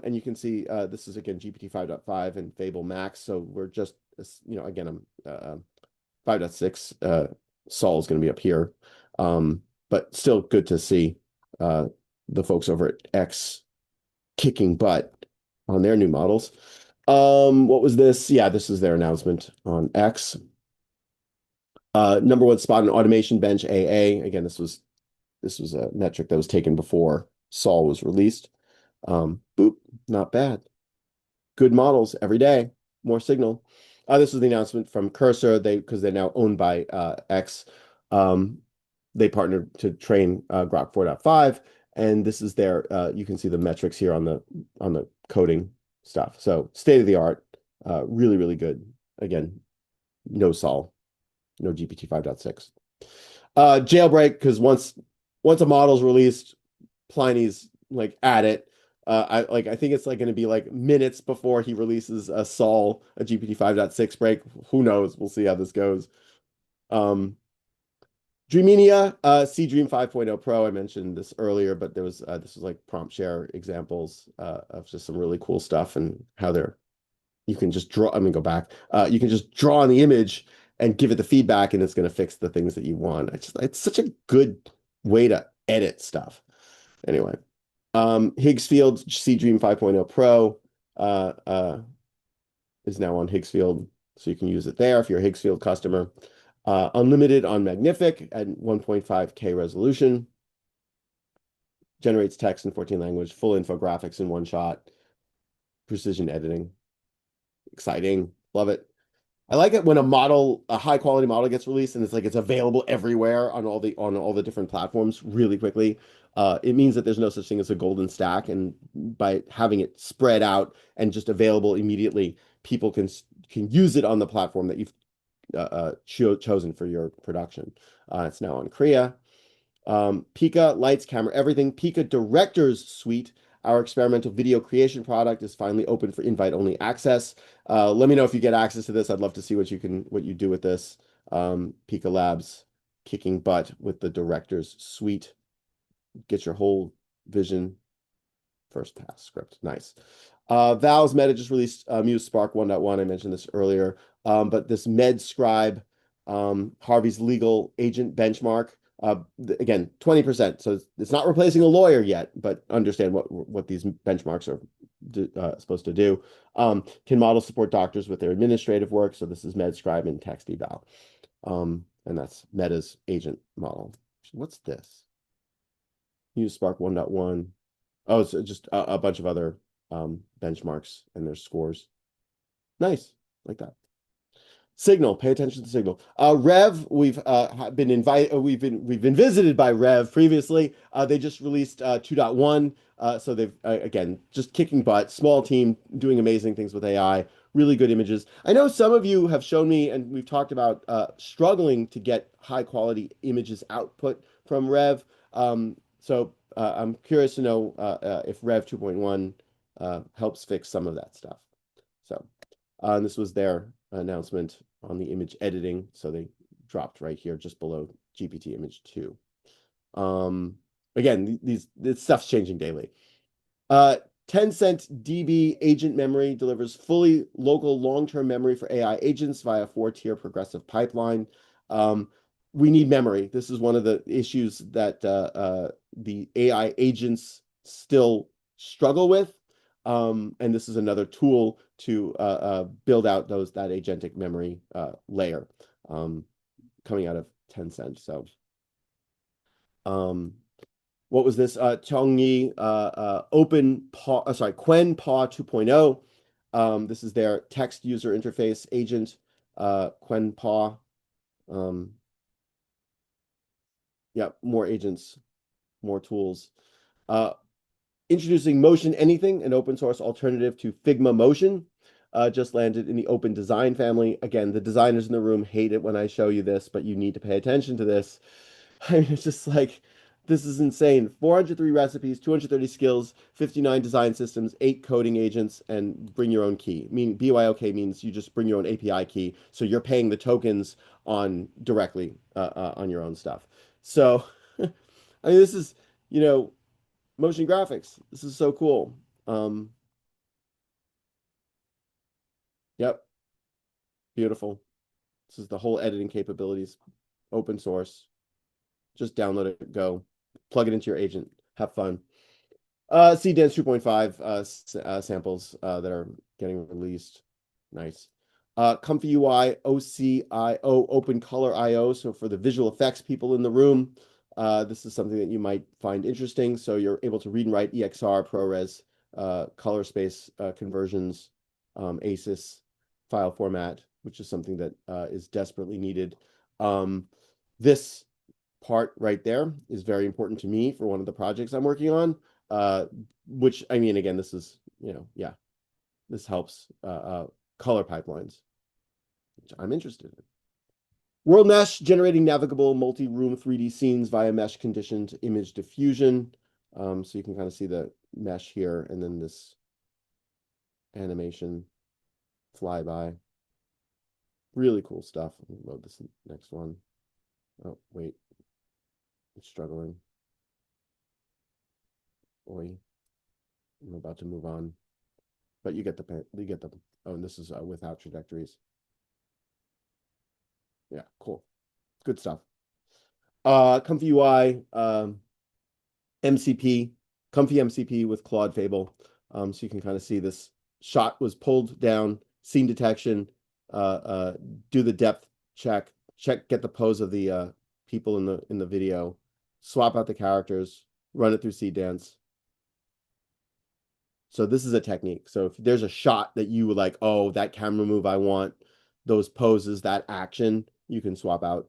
And you can see this is again GPT 5.5 and Fable Max. So we're just, again, I'm 5.6. Sol is going to be up here. But still good to see the folks over at X kicking butt on their new models. What was this? Yeah, this is their announcement on X. Number one spot in automation bench AA. Again, this was a metric that was taken before Sol was released. Boop, not bad. Good models every day. More signal. This was the announcement from Cursor. Because they're now owned by X. They partnered to train Grok 4.5, and this is their. You can see the metrics here on the coding stuff. So state of the art, really really good. Again, no Sol, no GPT 5.6. Jailbreak because once a model's released, Pliny's like at it. I think it's like going to be like minutes before he releases a GPT 5.6 break. Who knows? We'll see how this goes. Dreamenia, Dream 5.0 Pro. I mentioned this earlier, but this was like prompt share examples of just some really cool stuff and how you can just draw. I'm gonna go back. You can just draw on the image and give it the feedback, and it's going to fix the things that you want. It's such a good way to edit stuff. Anyway. Higgs Field Dream 5.0 Pro is now on Higgs Field, so you can use it there if you're a Higgs Field customer. Unlimited on Magnific at 1.5K resolution. Generates text in 14 language, full infographics in one shot. Precision editing. Exciting. Love it. I like it when a high quality model gets released and it's available everywhere on all the different platforms really quickly. It means that there's no such thing as a golden stack, and by having it spread out and just available immediately, people can use it on the platform that you've chosen for your production. It's now on Kriya. Pika, lights, camera, everything. Pika Director's Suite, our experimental video creation product, is finally open for invite-only access. Let me know if you get access to this. I'd love to see what you do with this. Pika Labs kicking butt with the Director's Suite. Get your whole vision. First pass script. Nice. Valve's Meta just released Muse Spark 1.1. I mentioned this earlier. But this MedScribe, Harvey's legal agent benchmark, Again, 20%. So it's not replacing a lawyer yet, but understand what these benchmarks are supposed to do. Can models support doctors with their administrative work? So this is MedScribe and text eval. And that's Meta's agent model. What's this? Use Spark 1.1. Oh, it's just a bunch of other benchmarks and their scores. Nice, like that. Signal, pay attention to Signal. Rev, we've been invited. We've been visited by Rev previously. They just released 2.1. So they've again just kicking butt. Small team doing amazing things with AI. Really good images. I know some of you have shown me, and we've talked about struggling to get high quality images output from Rev. So I'm curious to know if Rev 2.1 helps fix some of that stuff. So. And this was their announcement on the image editing. So they dropped right here just below GPT image 2. Again, this stuff's changing daily. 10-cent DB agent memory delivers fully local long-term memory for AI agents via 4-tier progressive pipeline. We need memory. This is one of the issues that the AI agents still struggle with. And this is another tool to build out that agentic memory layer coming out of Tencent. So, what was this? Chongyi Quen Pa 2.0. This is their text user interface agent, Quen Pa. Yeah, more agents, more tools. Introducing Motion Anything, an open source alternative to Figma Motion, just landed in the open design family. Again, the designers in the room hate it when I show you this, but you need to pay attention to this. I mean, it's just like, this is insane. 403 recipes, 230 skills, 59 design systems, 8 coding agents, and bring your own key. Meaning BYOK means you just bring your own API key, so you're paying the tokens on directly on your own stuff. So, I mean, this is, motion graphics. This is so cool. Yep. Beautiful. This is the whole editing capabilities. Open source. Just download it, go. Plug it into your agent. Have fun. CDance 2.5 samples that are getting released. Nice. Comfy UI, OCIO, Open Color IO. So for the visual effects people in the room, this is something that you might find interesting. So you're able to read and write EXR, ProRes, color space conversions, ACES file format, which is something that is desperately needed. This part right there is very important to me for one of the projects I'm working on, which, I mean, again, this is, yeah, this helps color pipelines, which I'm interested in. World Mesh, generating navigable multi-room 3D scenes via mesh conditioned image diffusion. So you can kind of see the mesh here, and then this animation flyby. Really cool stuff. Let me load this next one. Oh, wait. It's struggling. Oi. I'm about to move on. But you get the, oh, and this is without trajectories. Yeah, cool. Good stuff. Comfy UI, MCP, Comfy MCP with Claude Fable. So you can kind of see this shot was pulled down, scene detection, do the depth check, get the pose of the people in the video, swap out the characters, run it through CDance. So this is a technique. So if there's a shot that you would like, oh, that camera move I want, those poses, that action, you can swap out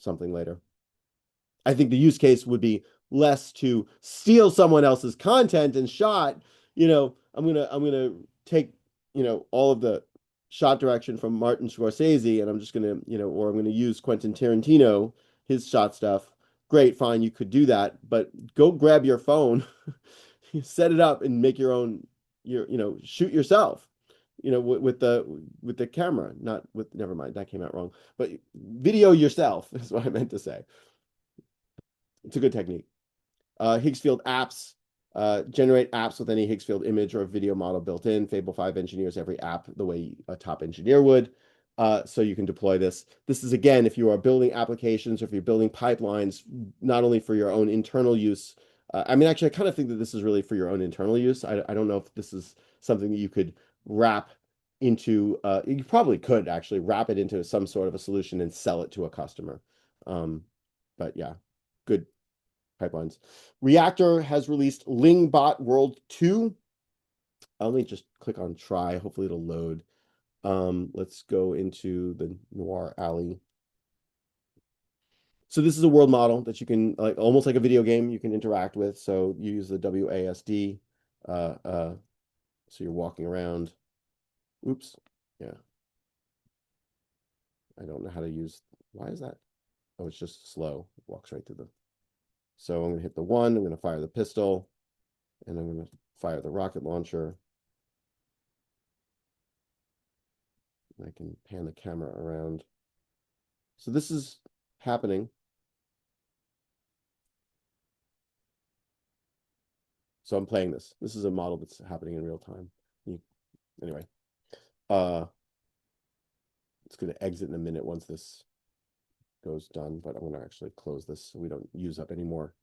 something later. I think the use case would be less to steal someone else's content and shot. I'm gonna take, all of the shot direction from Martin Scorsese, and I'm just gonna, or I'm gonna use Quentin Tarantino, his shot stuff. Great, fine, you could do that, but go grab your phone, set it up, and make your own, shoot yourself. With the camera, not with, never mind, that came out wrong, but video yourself is what I meant to say. It's a good technique. Higgs field apps, generate apps with any Higgs field image or video model built in. Fable 5 engineers every app the way a top engineer would. So you can deploy this. This is, again, if you are building applications or if you're building pipelines, not only for your own internal use. I mean, actually, I kind of think that this is really for your own internal use. I don't know if this is something that you could wrap into, you probably could actually wrap it into some sort of a solution and sell it to a customer. But yeah, good pipelines. Reactor has released Lingbot World 2. Let me just click on try. Hopefully it'll load. Let's go into the Noir Alley. So this is a world model that you can, like, almost like a video game, you can interact with. So you use the WASD. So you're walking around. Oops. Yeah. I don't know how to use. Why is that? Oh, it's just slow. It walks right through the. So I'm going to hit the 1. I'm going to fire the pistol. And I'm going to fire the rocket launcher. I can pan the camera around. So this is happening. So I'm playing this. This is a model that's happening in real time. Anyway, it's going to exit in a minute once this goes done, but I'm going to actually close this so we don't use up any more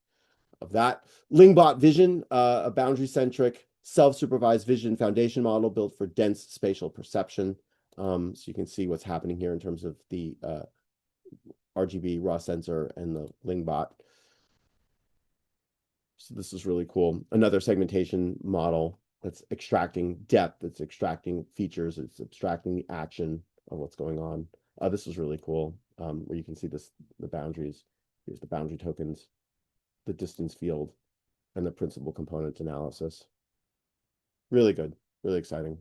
of that. Lingbot Vision, a boundary-centric, self-supervised vision foundation model built for dense spatial perception. So you can see what's happening here in terms of the RGB raw sensor and the Lingbot. So this is really cool. Another segmentation model that's extracting depth, it's extracting features, it's abstracting the action of what's going on. This is really cool, where you can see this, the boundaries. Here's the boundary tokens, the distance field, and the principal component analysis. Really good, really exciting.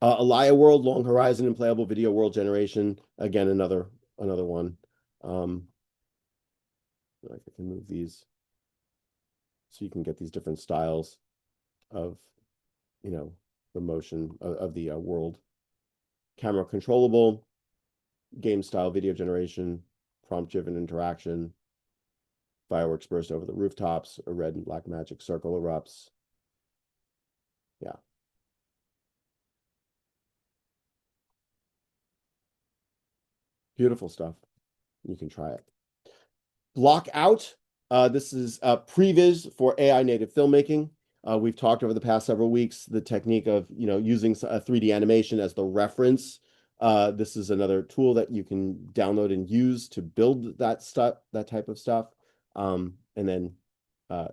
Alaya World, long horizon and playable video world generation. Again, another one. I can move these so you can get these different styles of, the motion of the world. Camera controllable, game style video generation, prompt driven interaction, fireworks burst over the rooftops, a red and black magic circle erupts. Yeah. Beautiful stuff. You can try it. Block Out. This is previs for AI native filmmaking. We've talked over the past several weeks the technique of using a 3D animation as the reference. This is another tool that you can download and use to build that type of stuff. And then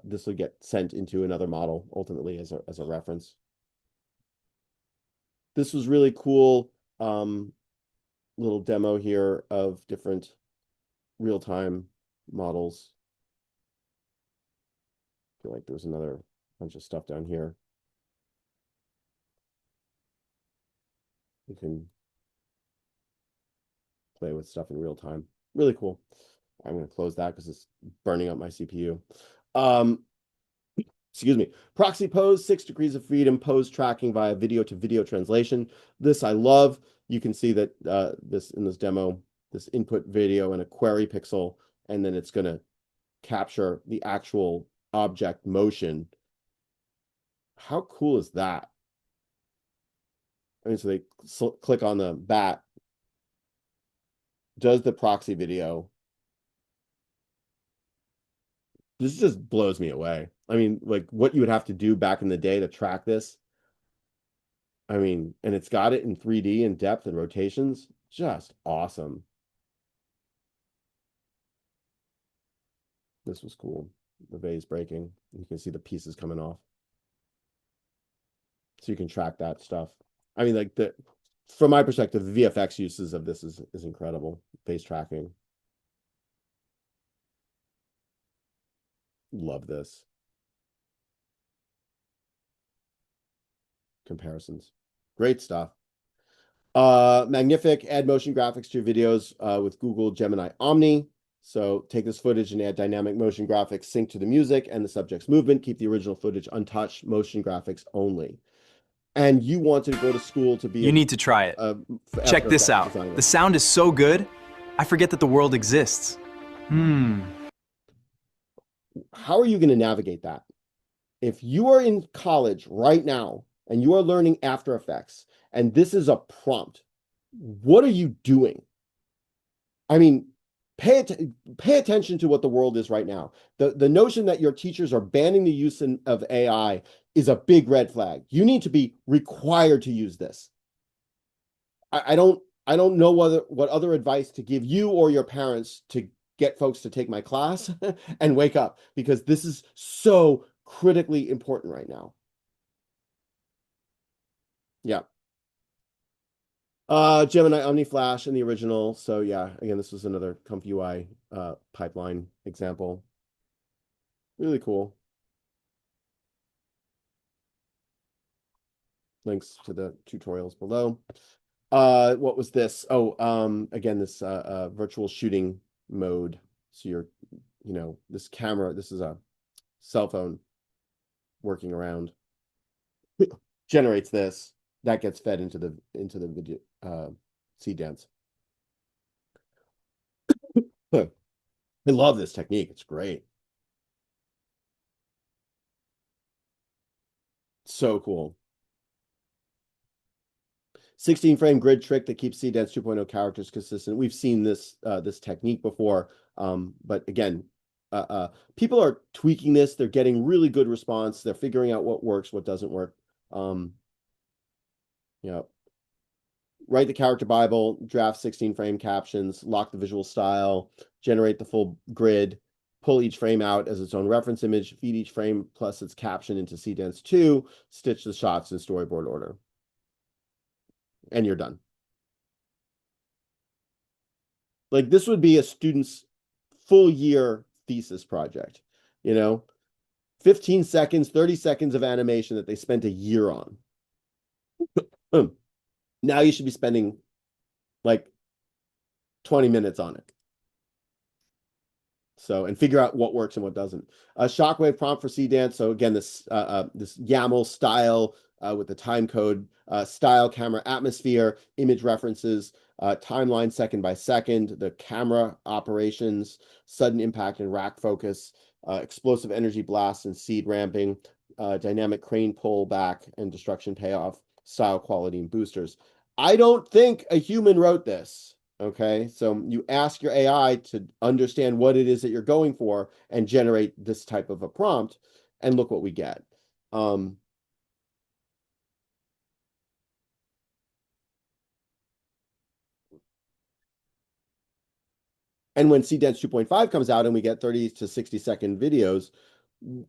this will get sent into another model ultimately as a reference. This was really cool. Little demo here of different real-time models. I feel like there's another bunch of stuff down here. You can play with stuff in real time. Really cool. I'm going to close that because it's burning up my CPU. Excuse me. Proxy pose, 6 degrees of freedom, pose tracking via video to video translation. This I love. You can see that this in this demo, this input video and a query pixel, and then it's going to capture the actual object motion. How cool is that? I mean, so they click on the bat, does the proxy video. This just blows me away. I mean, like what you would have to do back in the day to track this. I mean, and it's got it in 3D and depth and rotations. Just awesome. This was cool. The vase breaking. You can see the pieces coming off. So you can track that stuff. I mean, like from my perspective, the VFX uses of this is incredible. Vase tracking. Love this. Comparisons. Great stuff. Magnific, add motion graphics to your videos with Google Gemini Omni. So take this footage and add dynamic motion graphics, sync to the music and the subject's movement. Keep the original footage untouched, motion graphics only. And you want to go to school to be You need to try it. Check this out. designer. The sound is so good, I forget that the world exists. How are you going to navigate that? If you are in college right now and you are learning After Effects, and this is a prompt, what are you doing? I mean, pay attention to what the world is right now. The notion that your teachers are banning the use of AI is a big red flag. You need to be required to use this. I don't know what other advice to give you or your parents to get folks to take my class and wake up, because this is so critically important right now. Yeah. Gemini OmniFlash in the original. So yeah, again, this was another CompUI pipeline example. Really cool. Links to the tutorials below. What was this? Oh, again, this virtual shooting mode. So you're, this camera, this is a cell phone working around, generates this, that gets fed into the video CDance. I love this technique. It's great. So cool. 16 frame grid trick that keeps CDance 2.0 characters consistent. We've seen this technique before, but again, people are tweaking this. They're getting really good response. They're figuring out what works, what doesn't work. Yeah. Write the character Bible, draft 16 frame captions, lock the visual style, generate the full grid, pull each frame out as its own reference image, feed each frame plus its caption into CDance 2, stitch the shots in storyboard order. And you're done. Like, this would be a student's full year thesis project, 15 seconds, 30 seconds of animation that they spent a year on. Now you should be spending like 20 minutes on it. So, and figure out what works and what doesn't. Shockwave prompt for CDance. So again, this YAML style with the time code, style, camera, atmosphere, image references, timeline second by second, the camera operations, sudden impact and rack focus, explosive energy blast and seed ramping, dynamic crane pull back and destruction payoff, style, quality, and boosters. I don't think a human wrote this. Okay, so you ask your AI to understand what it is that you're going for and generate this type of a prompt, and look what we get. And when CDance 2.5 comes out and we get 30 to 60-second videos,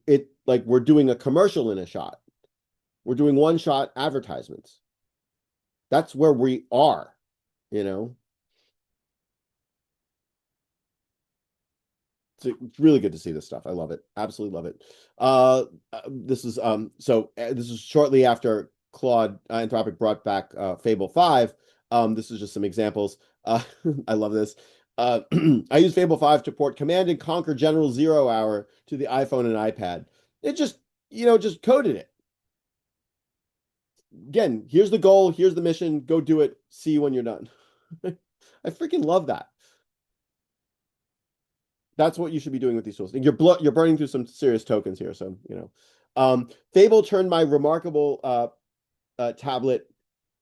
it like we're doing a commercial in a shot. We're doing one-shot advertisements. That's where we are, It's really good to see this stuff. I love it. Absolutely love it. This is this is shortly after Claude Anthropic brought back Fable 5. This is just some examples. I love this. I use Fable 5 to port Command and Conquer General Zero Hour to the iPhone and iPad. It just, just coded it. Again, here's the goal, here's the mission, go do it, see you when you're done. I freaking love that. That's what you should be doing with these tools. And you're burning through some serious tokens here, so Fable turned my remarkable tablet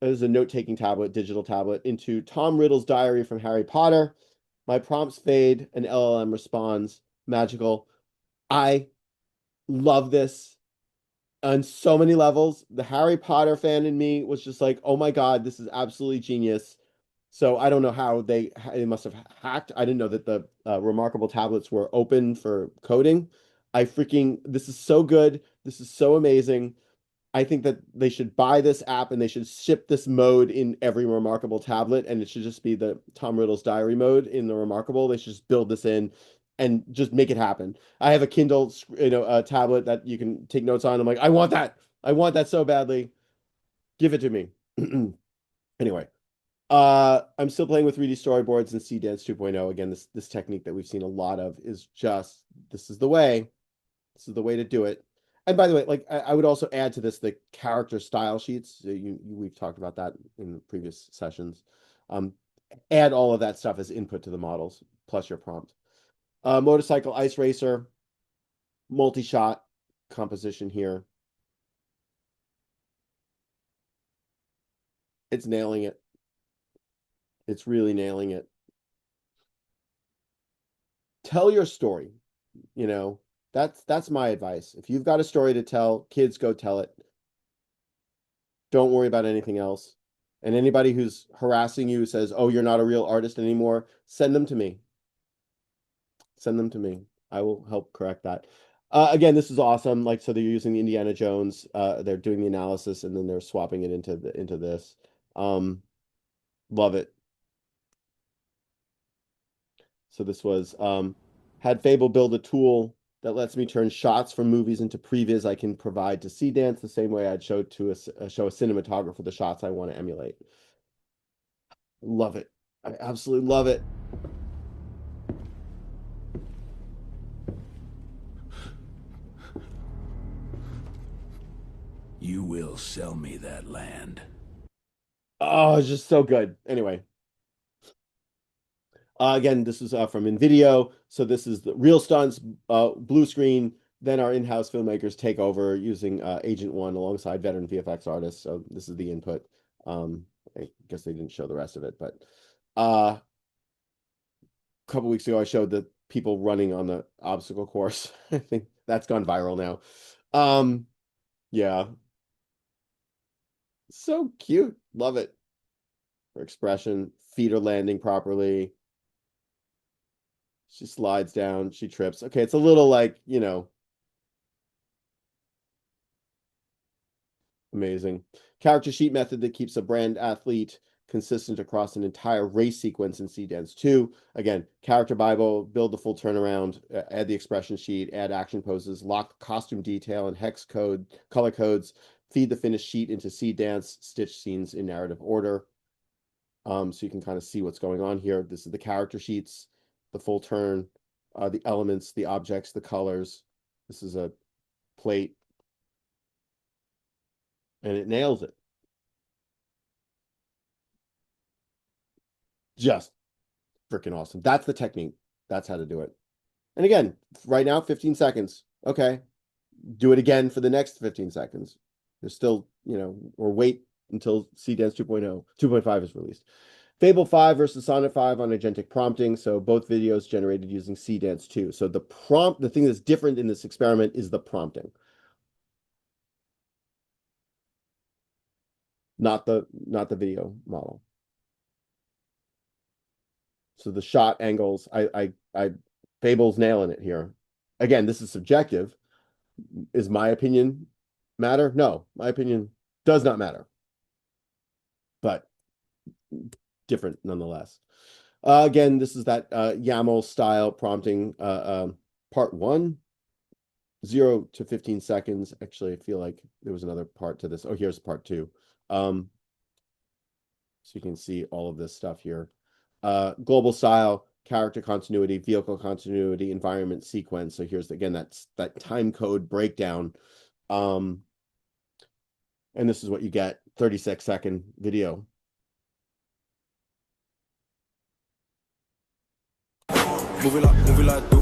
as a note-taking tablet, digital tablet, into Tom Riddle's diary from Harry Potter. My prompts fade, and LLM responds. Magical. I love this on so many levels. The Harry Potter fan in me was just like, oh my God, this is absolutely genius. So I don't know how they must have hacked. I didn't know that the remarkable tablets were open for coding. This is so good. This is so amazing. I think that they should buy this app and they should ship this mode in every remarkable tablet, and it should just be the Tom Riddle's diary mode in the remarkable. They should just build this in and just make it happen. I have a Kindle, a tablet that you can take notes on. I'm like, I want that. I want that so badly. Give it to me. Anyway. I'm still playing with 3D storyboards and CDance 2.0. Again, this technique that we've seen a lot of is just, this is the way. This is the way to do it. And by the way, like I would also add to this the character style sheets. We've talked about that in previous sessions. Add all of that stuff as input to the models, plus your prompt. Motorcycle ice racer, multi-shot composition here. It's nailing it. It's really nailing it. Tell your story. You know, that's my advice. If you've got a story to tell, kids, go tell it. Don't worry about anything else. And anybody who's harassing you says, "Oh, you're not a real artist anymore," send them to me. Send them to me. I will help correct that. Again, this is awesome. Like, so they're using the Indiana Jones. They're doing the analysis and then they're swapping it into this. Love it. So this was had Fable build a tool that lets me turn shots from movies into previs I can provide to Dance the same way I'd show to show a cinematographer the shots I want to emulate. Love it. I absolutely love it. You will sell me that land. Oh, it's just so good. Anyway. Again, this is from NVIDIA. So this is the real stunts, blue screen. Then our in-house filmmakers take over using Agent One alongside veteran VFX artists. So this is the input. I guess they didn't show the rest of it, but a couple weeks ago I showed the people running on the obstacle course. I think that's gone viral now. Yeah, so cute. Love it. Her expression, feet are landing properly. She slides down, she trips. Okay, it's a little like, you know, amazing. Character sheet method that keeps a brand athlete consistent across an entire race sequence in Dance 2. Again, character Bible, build the full turnaround, add the expression sheet, add action poses, lock costume detail and hex code, color codes, feed the finished sheet into Dance, stitch scenes in narrative order. So you can kind of see what's going on here. This is the character sheets, the full turn, the elements, the objects, the colors. This is a plate, and it nails it. Just freaking awesome. That's the technique. That's how to do it. And again, right now, 15 seconds. Okay. Do it again for the next 15 seconds. There's still, you know, or wait until Dance 2.0, 2.5 is released. Fable 5 versus Sonnet 5 on agentic prompting. So both videos generated using Dance 2. So the prompt, the thing that's different in this experiment is the prompting. Not the video model. So the shot angles, Fable's nailing it here. Again, this is subjective. Is my opinion matter? No, my opinion does not matter. But different nonetheless. Again, this is that YAML style prompting part 1, 0 to 15 seconds. Actually, I feel like there was another part to this. Oh, here's part 2. So you can see all of this stuff here. Global style, character continuity, vehicle continuity, environment sequence. So here's again that time code breakdown. And this is what you get, 36-second video. Moving like do.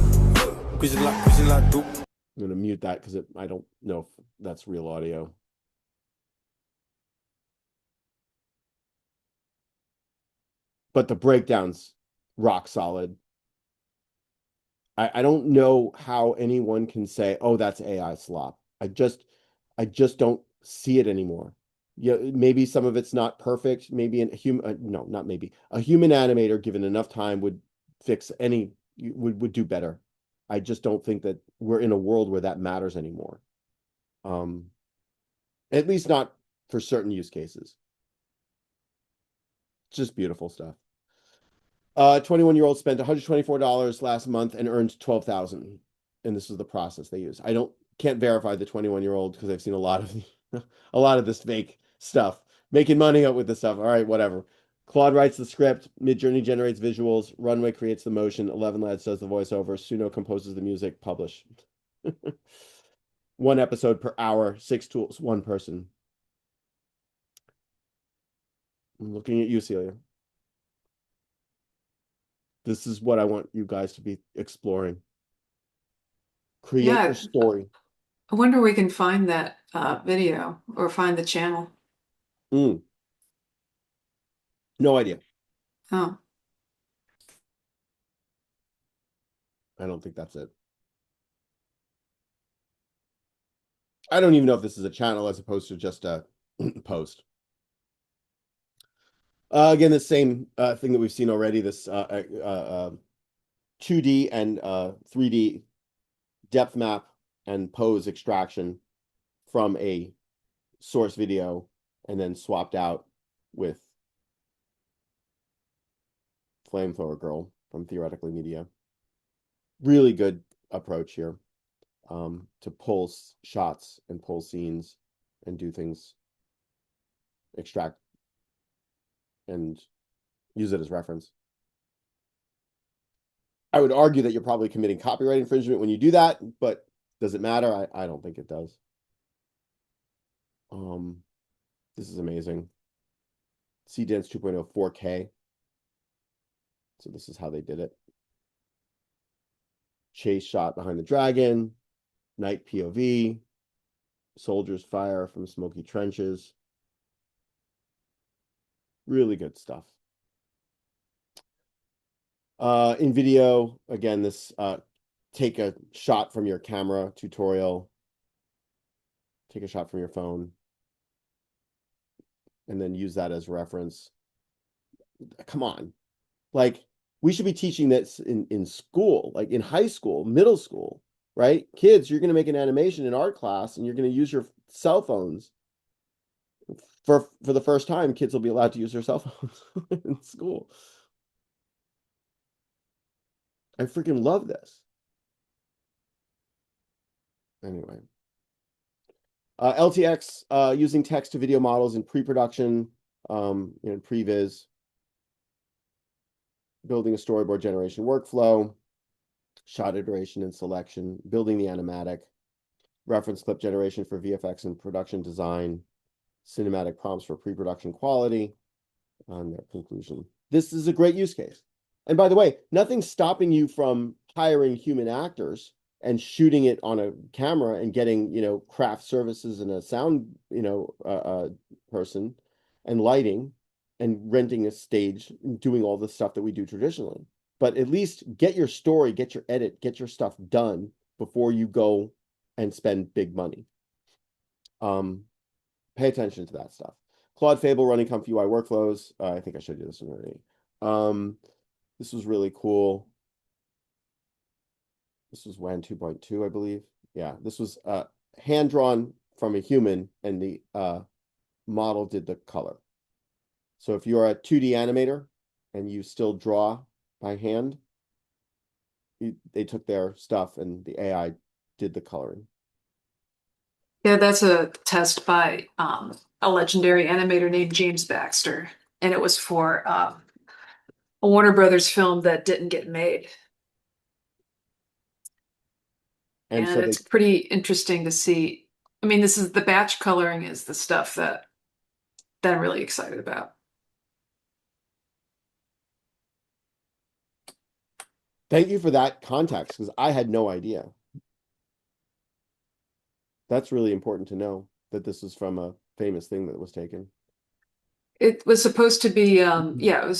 Cruising like do. I'm going to mute that because I don't know if that's real audio. But the breakdown's rock solid. I don't know how anyone can say, "Oh, that's AI slop." I just don't see it anymore. Yeah, maybe some of it's not perfect. Maybe a human, no, not maybe a human animator given enough time would fix any, would do better. I just don't think that we're in a world where that matters anymore. At least not for certain use cases. Just beautiful stuff. 21-year-old spent $124 last month and earned 12,000. And this is the process they use. Can't verify the 21-year-old because I've seen a lot of this fake stuff. Making money up with this stuff. All right, whatever. Claude writes the script, Midjourney generates visuals, Runway creates the motion, 11 Lads does the voiceover, Suno composes the music, publish. 1 episode per hour, 6 tools, 1 person. I'm looking at you, Celia. This is what I want you guys to be exploring. Create Yeah, your story. I wonder we can find that video or find the channel. Mm. No idea. Oh, I don't think that's it. I don't even know if this is a channel as opposed to just a post. Again, the same thing that we've seen already, this 2D and 3D depth map and pose extraction from a source video and then swapped out with Flamethrower Girl from Theoretically Media. Really good approach here to pull shots and pull scenes and do things, extract and use it as reference. I would argue that you're probably committing copyright infringement when you do that, but does it matter? I don't think it does. This is amazing. CDance 2.0 4K. So this is how they did it. Chase shot behind the dragon, night POV, soldiers fire from smoky trenches. Really good stuff. In video, again, this take a shot from your camera tutorial, take a shot from your phone, and then use that as reference. Come on. Like, we should be teaching this in school, like in high school, middle school, right? Kids, you're going to make an animation in art class and you're going to use your cell phones. For the first time, kids will be allowed to use their cell phones in school. I freaking love this. Anyway. LTX using text to video models in pre-production, previs, building a storyboard generation workflow, shot iteration and selection, building the animatic, reference clip generation for VFX and production design, cinematic prompts for pre-production quality, on their conclusion. This is a great use case. And by the way, nothing's stopping you from hiring human actors and shooting it on a camera and getting, craft services and a sound, person and lighting and renting a stage, doing all the stuff that we do traditionally. But at least get your story, get your edit, get your stuff done before you go and spend big money. Pay attention to that stuff. Claude Fable running Comfy UI workflows. I think I showed you this one already. This was really cool. This was WAN 2.2, I believe. Yeah, this was hand-drawn from a human, and the model did the color. So if you're a 2D animator and you still draw by hand, they took their stuff and the AI did the coloring. yeah, that's a test by a legendary animator named James Baxter, and it was for a Warner Brothers film that didn't get made. And And so it's pretty interesting to see. I mean, this is the batch coloring is the stuff that I'm really excited about. thank you for that context, because I had no idea. That's really important to know, that this is from a famous thing that was taken. It was supposed to be, yeah,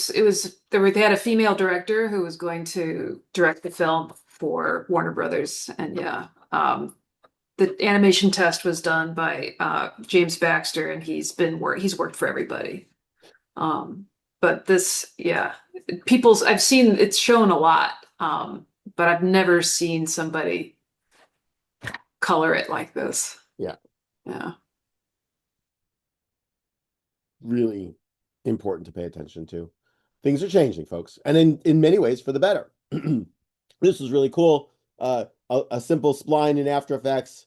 they had a female director who was going to direct the film for Warner Brothers, and yeah, the animation test was done by James Baxter, and he's worked for everybody. But this, yeah, I've seen it's shown a lot, but I've never seen somebody color it like this. Yeah. Yeah. Really important to pay attention to. Things are changing, folks, and in many ways for the better. This was really cool. A simple spline in After Effects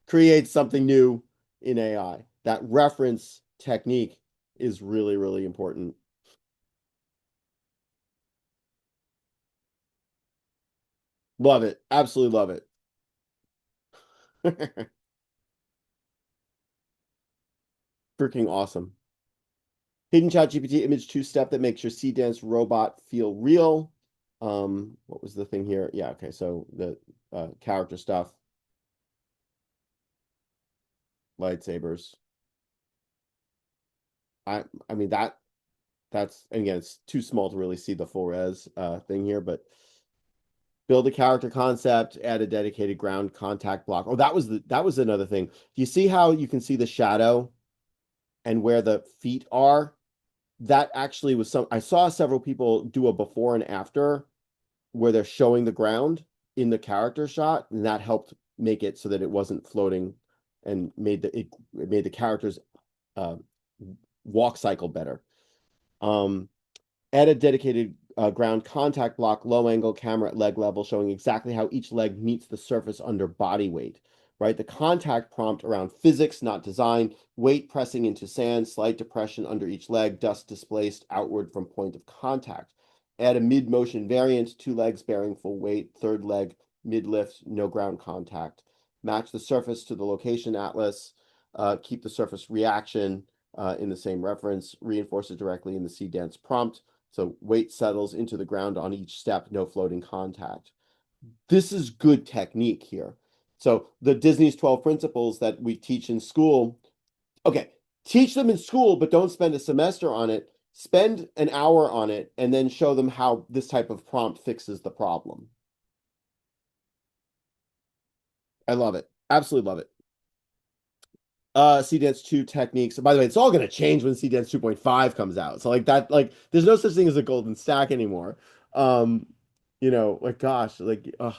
creates something new in AI. That reference technique is really, really important. Love it. Absolutely love it. Freaking awesome. Hidden Chat GPT image two-step that makes your C-Dance robot feel real. What was the thing here? Yeah, okay, so the character stuff. Lightsabers. I mean that's, and again, it's too small to really see the full res thing here, but build a character concept, add a dedicated ground contact block. Oh, that was another thing. Do you see how you can see the shadow and where the feet are? That actually was I saw several people do a before and after where they're showing the ground in the character shot, and that helped make it so that it wasn't floating and it made the characters uh, walk cycle better. Add a dedicated ground contact block, low angle camera at leg level, showing exactly how each leg meets the surface under body weight, right? The contact prompt around physics, not design, weight pressing into sand, slight depression under each leg, dust displaced outward from point of contact. Add a mid-motion variant, 2 legs bearing full weight, 3rd leg mid-lift, no ground contact. Match the surface to the location atlas, keep the surface reaction in the same reference, reinforce it directly in the C-dense prompt. So weight settles into the ground on each step, no floating contact. This is good technique here. So the Disney's 12 principles that we teach in school, okay, teach them in school, but don't spend a semester on it. Spend an hour on it and then show them how this type of prompt fixes the problem. I love it. Absolutely love it. CDance 2 techniques. By the way, it's all going to change when CDance 2.5 comes out. So like that, like there's no such thing as a golden stack anymore. Like gosh, like an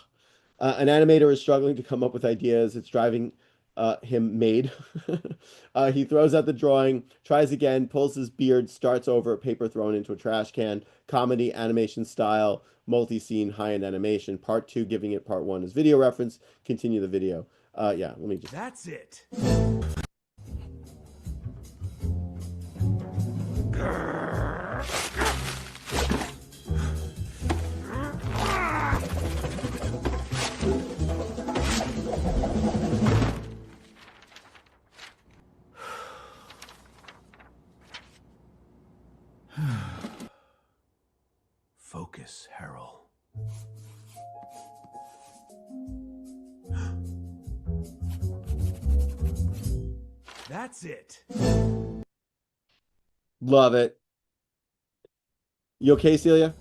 animator is struggling to come up with ideas. It's driving him mad. He throws out the drawing, tries again, pulls his beard, starts over, paper thrown into a trash can. Comedy, animation style, multi-scene, high-end animation. Part 2, giving it part 1 as video reference. Continue the video. Yeah, let me just. That's it. Focus, Harold. That's it. Love it. You okay, Celia?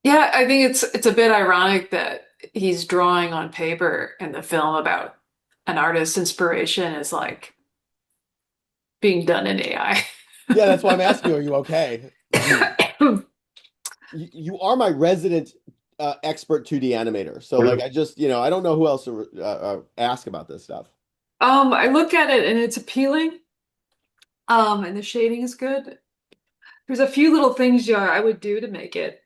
Yeah, I think it's a bit ironic that he's drawing on paper in the film about an artist's inspiration is like being done in AI. Yeah, that's why I'm asking you, are you okay? You are my resident expert 2D animator. So like I just, I don't know who else to ask about this stuff. I look at it and it's appealing. And the shading is good. There's a few little things I would do to make it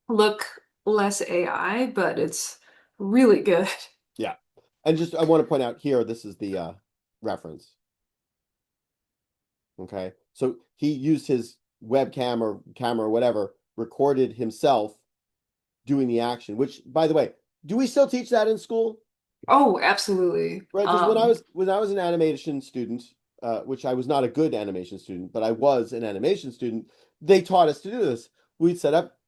look less AI, but it's really good. Yeah. And just I want to point out here, this is the reference. Okay. So he used his webcam or camera or whatever, recorded himself doing the action, which by the way, do we still teach that in school? Oh, absolutely. Right, because when I was an animation student, which I was not a good animation student, but I was an animation student, they taught us to do this. We'd set up,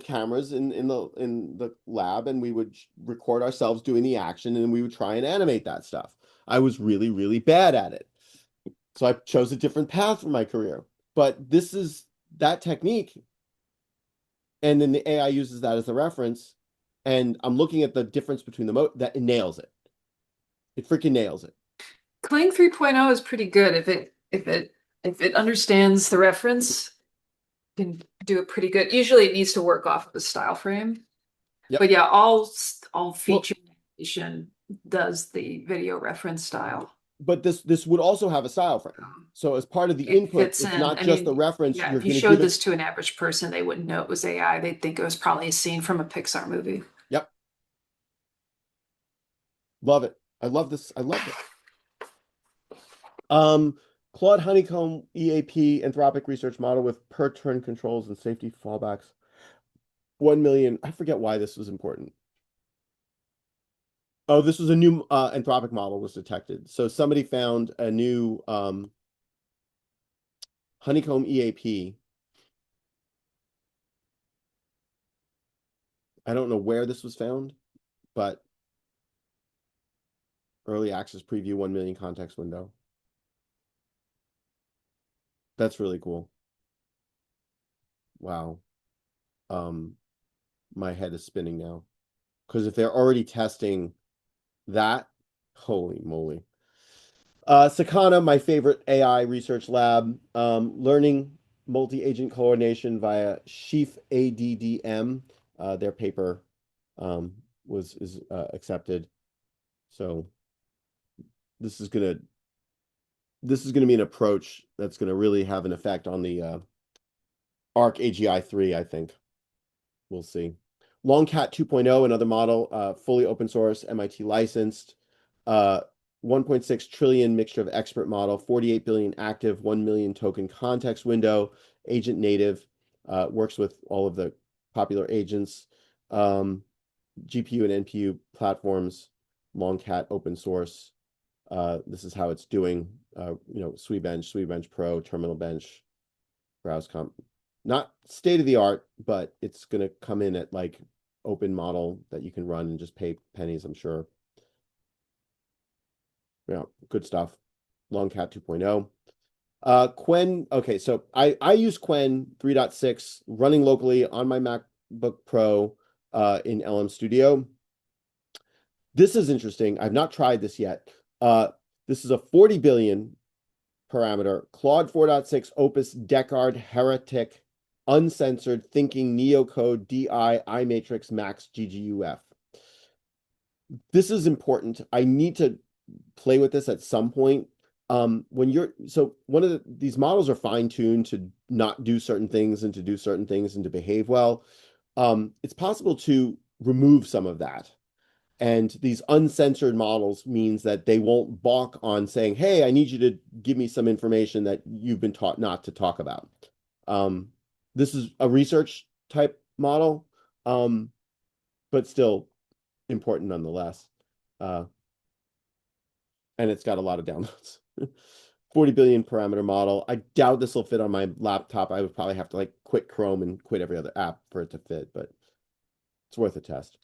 cameras in the lab, and we would record ourselves doing the action, and we would try and animate that stuff. I was really, really bad at it, so I chose a different path for my career. But this is that technique, and then the AI uses that as a reference, and I'm looking at the difference between that it nails it. It freaking nails it. Cling 3.0 is pretty good if it understands the reference, can do it pretty good. Usually it needs to work off of a style frame. Yep. But yeah, all feature animation does the video reference style. But this would also have a style frame. So as part of the input, it's not just the reference. Yeah, You're if you going to showed give this it. to an average person, they wouldn't know it was AI. They'd think it was probably a scene from a Pixar movie. Yep. Love it. I love this. I love it. Claude Honeycomb EAP Anthropic Research Model with per turn controls and safety fallbacks. 1 million. I forget why this was important. Oh, this was a new Anthropic model was detected. So somebody found a new Honeycomb EAP. I don't know where this was found, but early access preview 1 million context window. That's really cool. Wow. My head is spinning now. Because if they're already testing that, holy moly. Sakana, my favorite AI research lab, learning multi-agent coordination via Sheaf ADDM. Their paper is accepted. So this is gonna be an approach that's gonna really have an effect on the ARC AGI 3, I think. We'll see. Longcat 2.0, another model, fully open source, MIT licensed, 1.6 trillion mixture of expert model, 48 billion active, 1 million token context window, agent native, works with all of the popular agents, GPU and NPU platforms, Longcat open source. This is how it's doing. SweBench Pro, Terminal Bench, Browse Comp. Not state of the art, but it's going to come in at like open model that you can run and just pay pennies, I'm sure. Yeah, good stuff. Longcat 2.0. Qwen, okay, so I use Qwen 3.6 running locally on my MacBook Pro in LM Studio. This is interesting. I've not tried this yet. This is a 40 billion parameter, Claude 4.6 Opus Deckard Heretic uncensored thinking neocode DI iMatrix Max GGUF. This is important. I need to play with this at some point. These models are fine-tuned to not do certain things and to do certain things and to behave well. It's possible to remove some of that. And these uncensored models means that they won't balk on saying, hey, I need you to give me some information that you've been taught not to talk about. This is a research type model, but still important nonetheless. And it's got a lot of downloads. 40 billion parameter model. I doubt this will fit on my laptop. I would probably have to like quit Chrome and quit every other app for it to fit, but it's worth a test.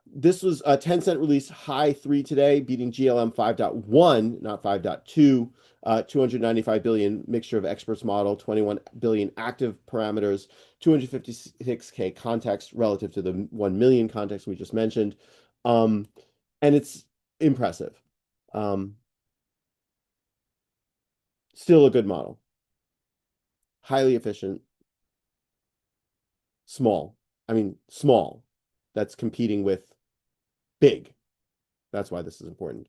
This was a 10-cent release high 3 today, beating GLM 5.1, not 5.2. 295 billion mixture of experts model, 21 billion active parameters, 256K context relative to the 1 million context we just mentioned. And it's impressive. Still a good model. Highly efficient. Small. Small. That's competing with big. That's why this is important.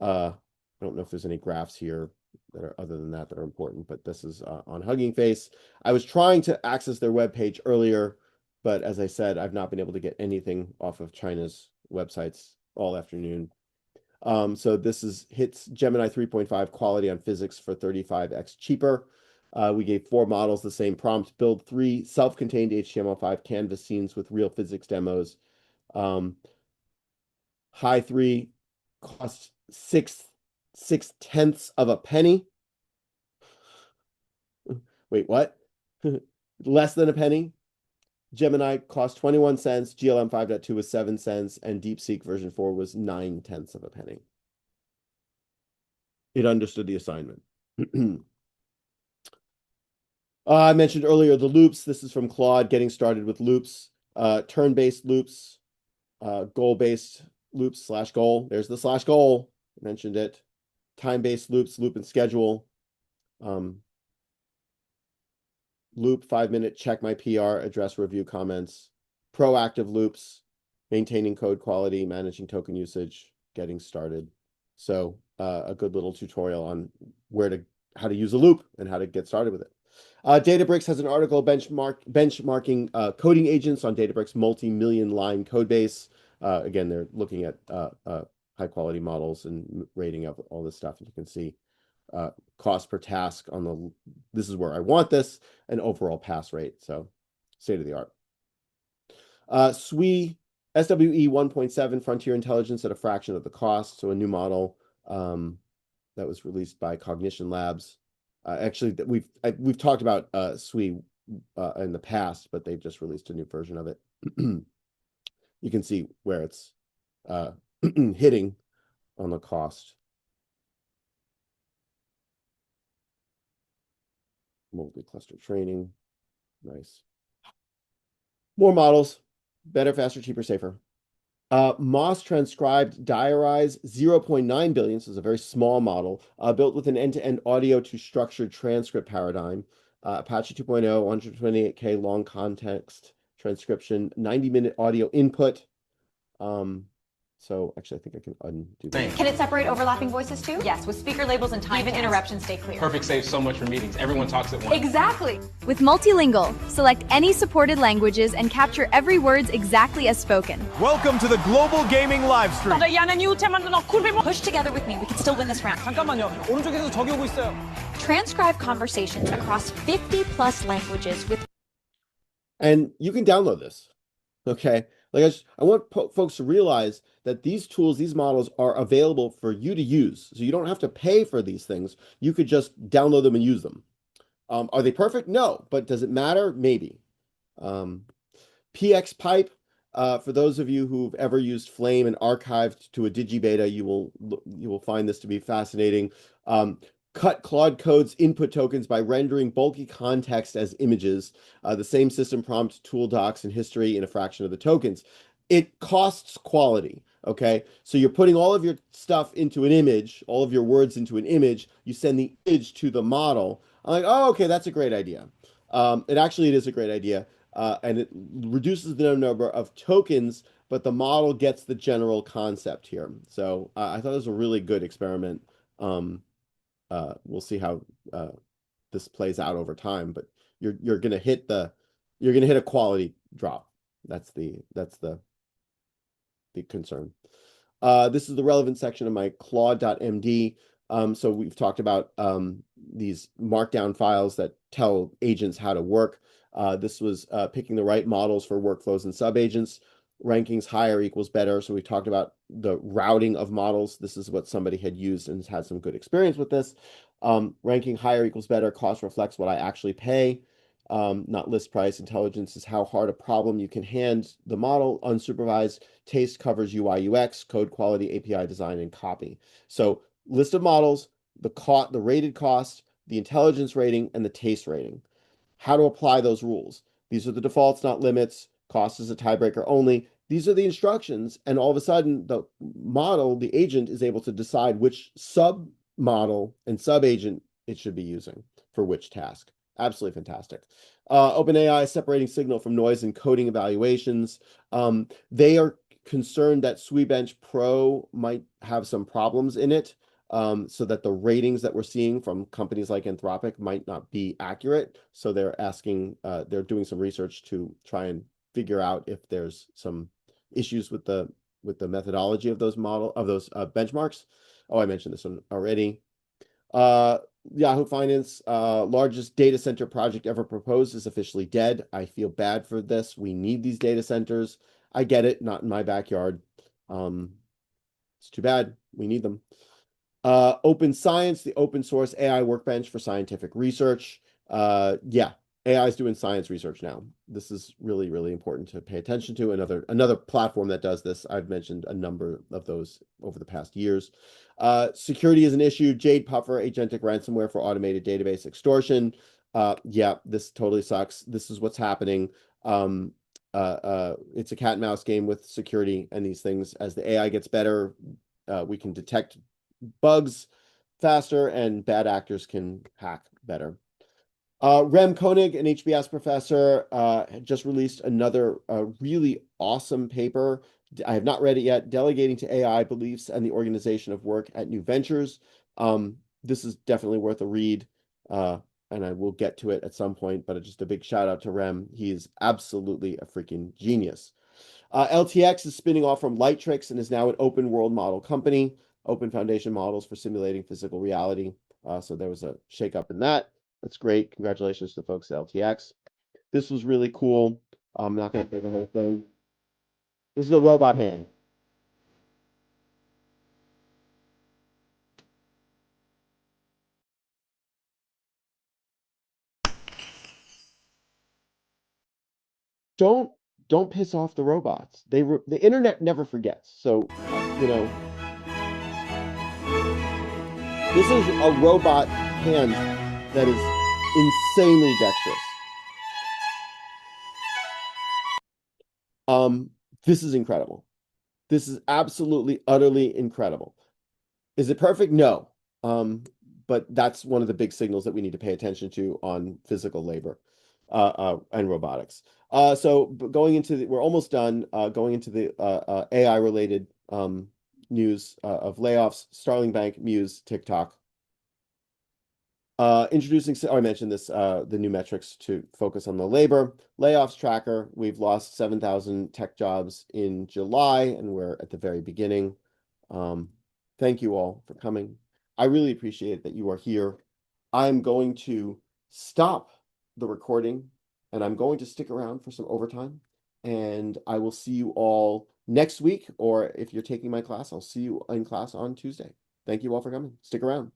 I don't know if there's any graphs here that are other than that are important, but this is on Hugging Face. I was trying to access their webpage earlier, but as I said, I've not been able to get anything off of China's websites all afternoon. So this hits Gemini 3.5 quality on physics for 35x cheaper. We gave 4 models the same prompt, build 3 self-contained HTML5 canvas scenes with real physics demos. High 3 costs 6/6 of a penny. Wait, what? Less than a penny. Gemini cost 21 cents, GLM 5.2 was 7 cents, and DeepSeek version 4 was 9/10 of a penny. It understood the assignment. I mentioned earlier the loops. This is from Claude, getting started with loops, turn-based loops, goal-based loops /goal. There's the /goal. I mentioned it. Time-based loops, loop and schedule. Loop 5-minute, check my PR, address review comments. Proactive loops, maintaining code quality, managing token usage, getting started. So a good little tutorial on how to use a loop and how to get started with it. Databricks has an article benchmarking coding agents on Databricks multi-million line code base. Again, they're looking at high quality models and rating of all this stuff. And you can see cost per task on this is where I want this, and overall pass rate. So state of the art. SWE 1.7 Frontier Intelligence at a fraction of the cost. So a new model that was released by Cognition Labs. Actually, we've talked about SWE in the past, but they've just released a new version of it. You can see where it's hitting on the cost. multi-cluster training. Nice. More models. Better, faster, cheaper, safer. Moss transcribed diarize 0.9 billion, so it's a very small model, built with an end-to-end audio to structured transcript paradigm. Apache 2.0, 128K long context transcription, 90-minute audio input. So actually, I think I can undo that. Can it separate overlapping voices too? Yes, with speaker labels and time. Even interruptions stay clear. Perfect saves so much for meetings. Everyone talks at once. Exactly. With multilingual, select any supported languages and capture every word exactly as spoken. Welcome to the Global Gaming Livestream. Push together with me. We can still win this round. 잠깐만요. 오른쪽에서 적이 오고 있어요. Transcribe conversations across 50 plus languages with. And you can download this. Okay. Like I want folks to realize that these tools, these models are available for you to use. So you don't have to pay for these things. You could just download them and use them. Are they perfect? No. But does it matter? Maybe. PX Pipe, for those of you who've ever used Flame and archived to a digibeta, you will find this to be fascinating. Cut Claude Code's input tokens by rendering bulky context as images, the same system prompt, tool docs, and history in a fraction of the tokens. It costs quality, okay? So you're putting all of your stuff into an image, all of your words into an image, you send the image to the model. I'm like, oh, okay, that's a great idea. It is a great idea, and it reduces the number of tokens, but the model gets the general concept here. So I thought it was a really good experiment. We'll see how this plays out over time, but you're gonna hit a quality drop. That's the concern. This is the relevant section of my Claude.md. So we've talked about these markdown files that tell agents how to work. This was picking the right models for workflows and subagents. Rankings higher equals better. So we talked about the routing of models. This is what somebody had used and has had some good experience with this. Ranking higher equals better. Cost reflects what I actually pay, not list price. Intelligence is how hard a problem you can hand the model. Unsupervised taste covers UI, UX, code quality, API design, and copy. So list of models, the rated cost, the intelligence rating, and the taste rating. How to apply those rules. These are the defaults, not limits. Cost is a tiebreaker only. These are the instructions, and all of a sudden, the model, the agent, is able to decide which sub-model and sub-agent it should be using for which task. Absolutely fantastic. OpenAI is separating signal from noise in coding evaluations. They are concerned that SweBench Pro might have some problems in it, so that the ratings that we're seeing from companies like Anthropic might not be accurate. So they're doing some research to try and figure out if there's some issues with the methodology of those benchmarks. Oh, I mentioned this one already. Yahoo Finance, largest data center project ever proposed, is officially dead. I feel bad for this. We need these data centers. I get it, not in my backyard. It's too bad. We need them. Open Science, the open source AI workbench for scientific research. AI is doing science research now. This is really, really important to pay attention to. Another platform that does this. I've mentioned a number of those over the past years. Security is an issue. Jade Puffer, agentic ransomware for automated database extortion. This totally sucks. This is what's happening. It's a cat and mouse game with security and these things. As the AI gets better, we can detect bugs faster and bad actors can hack better. Rem Koenig, an HBS professor, just released another really awesome paper. I have not read it yet. Delegating to AI Beliefs and the Organization of Work at New Ventures. This is definitely worth a read, and I will get to it at some point, but just a big shout out to Rem. He's absolutely a freaking genius. LTX is spinning off from Lightrix and is now an open world model company, open foundation models for simulating physical reality. So there was a shakeup in that. That's great. Congratulations to the folks at LTX. This was really cool. I'm not going to play the whole thing. This is a robot hand. Don't piss off the robots. The internet never forgets. So, this is a robot hand that is insanely dexterous. This is incredible. This is absolutely, utterly incredible. Is it perfect? No. But that's one of the big signals that we need to pay attention to on physical labor and robotics. So going into we're almost done. Going into the AI related news of layoffs, Starling Bank, Muse, TikTok. Introducing, I mentioned this, the new metrics to focus on the labor layoffs tracker. We've lost 7,000 tech jobs in July, and we're at the very beginning. Thank you all for coming. I really appreciate that you are here. I'm going to stop the recording, and I'm going to stick around for some overtime. And I will see you all next week, or if you're taking my class, I'll see you in class on Tuesday. Thank you all for coming. Stick around.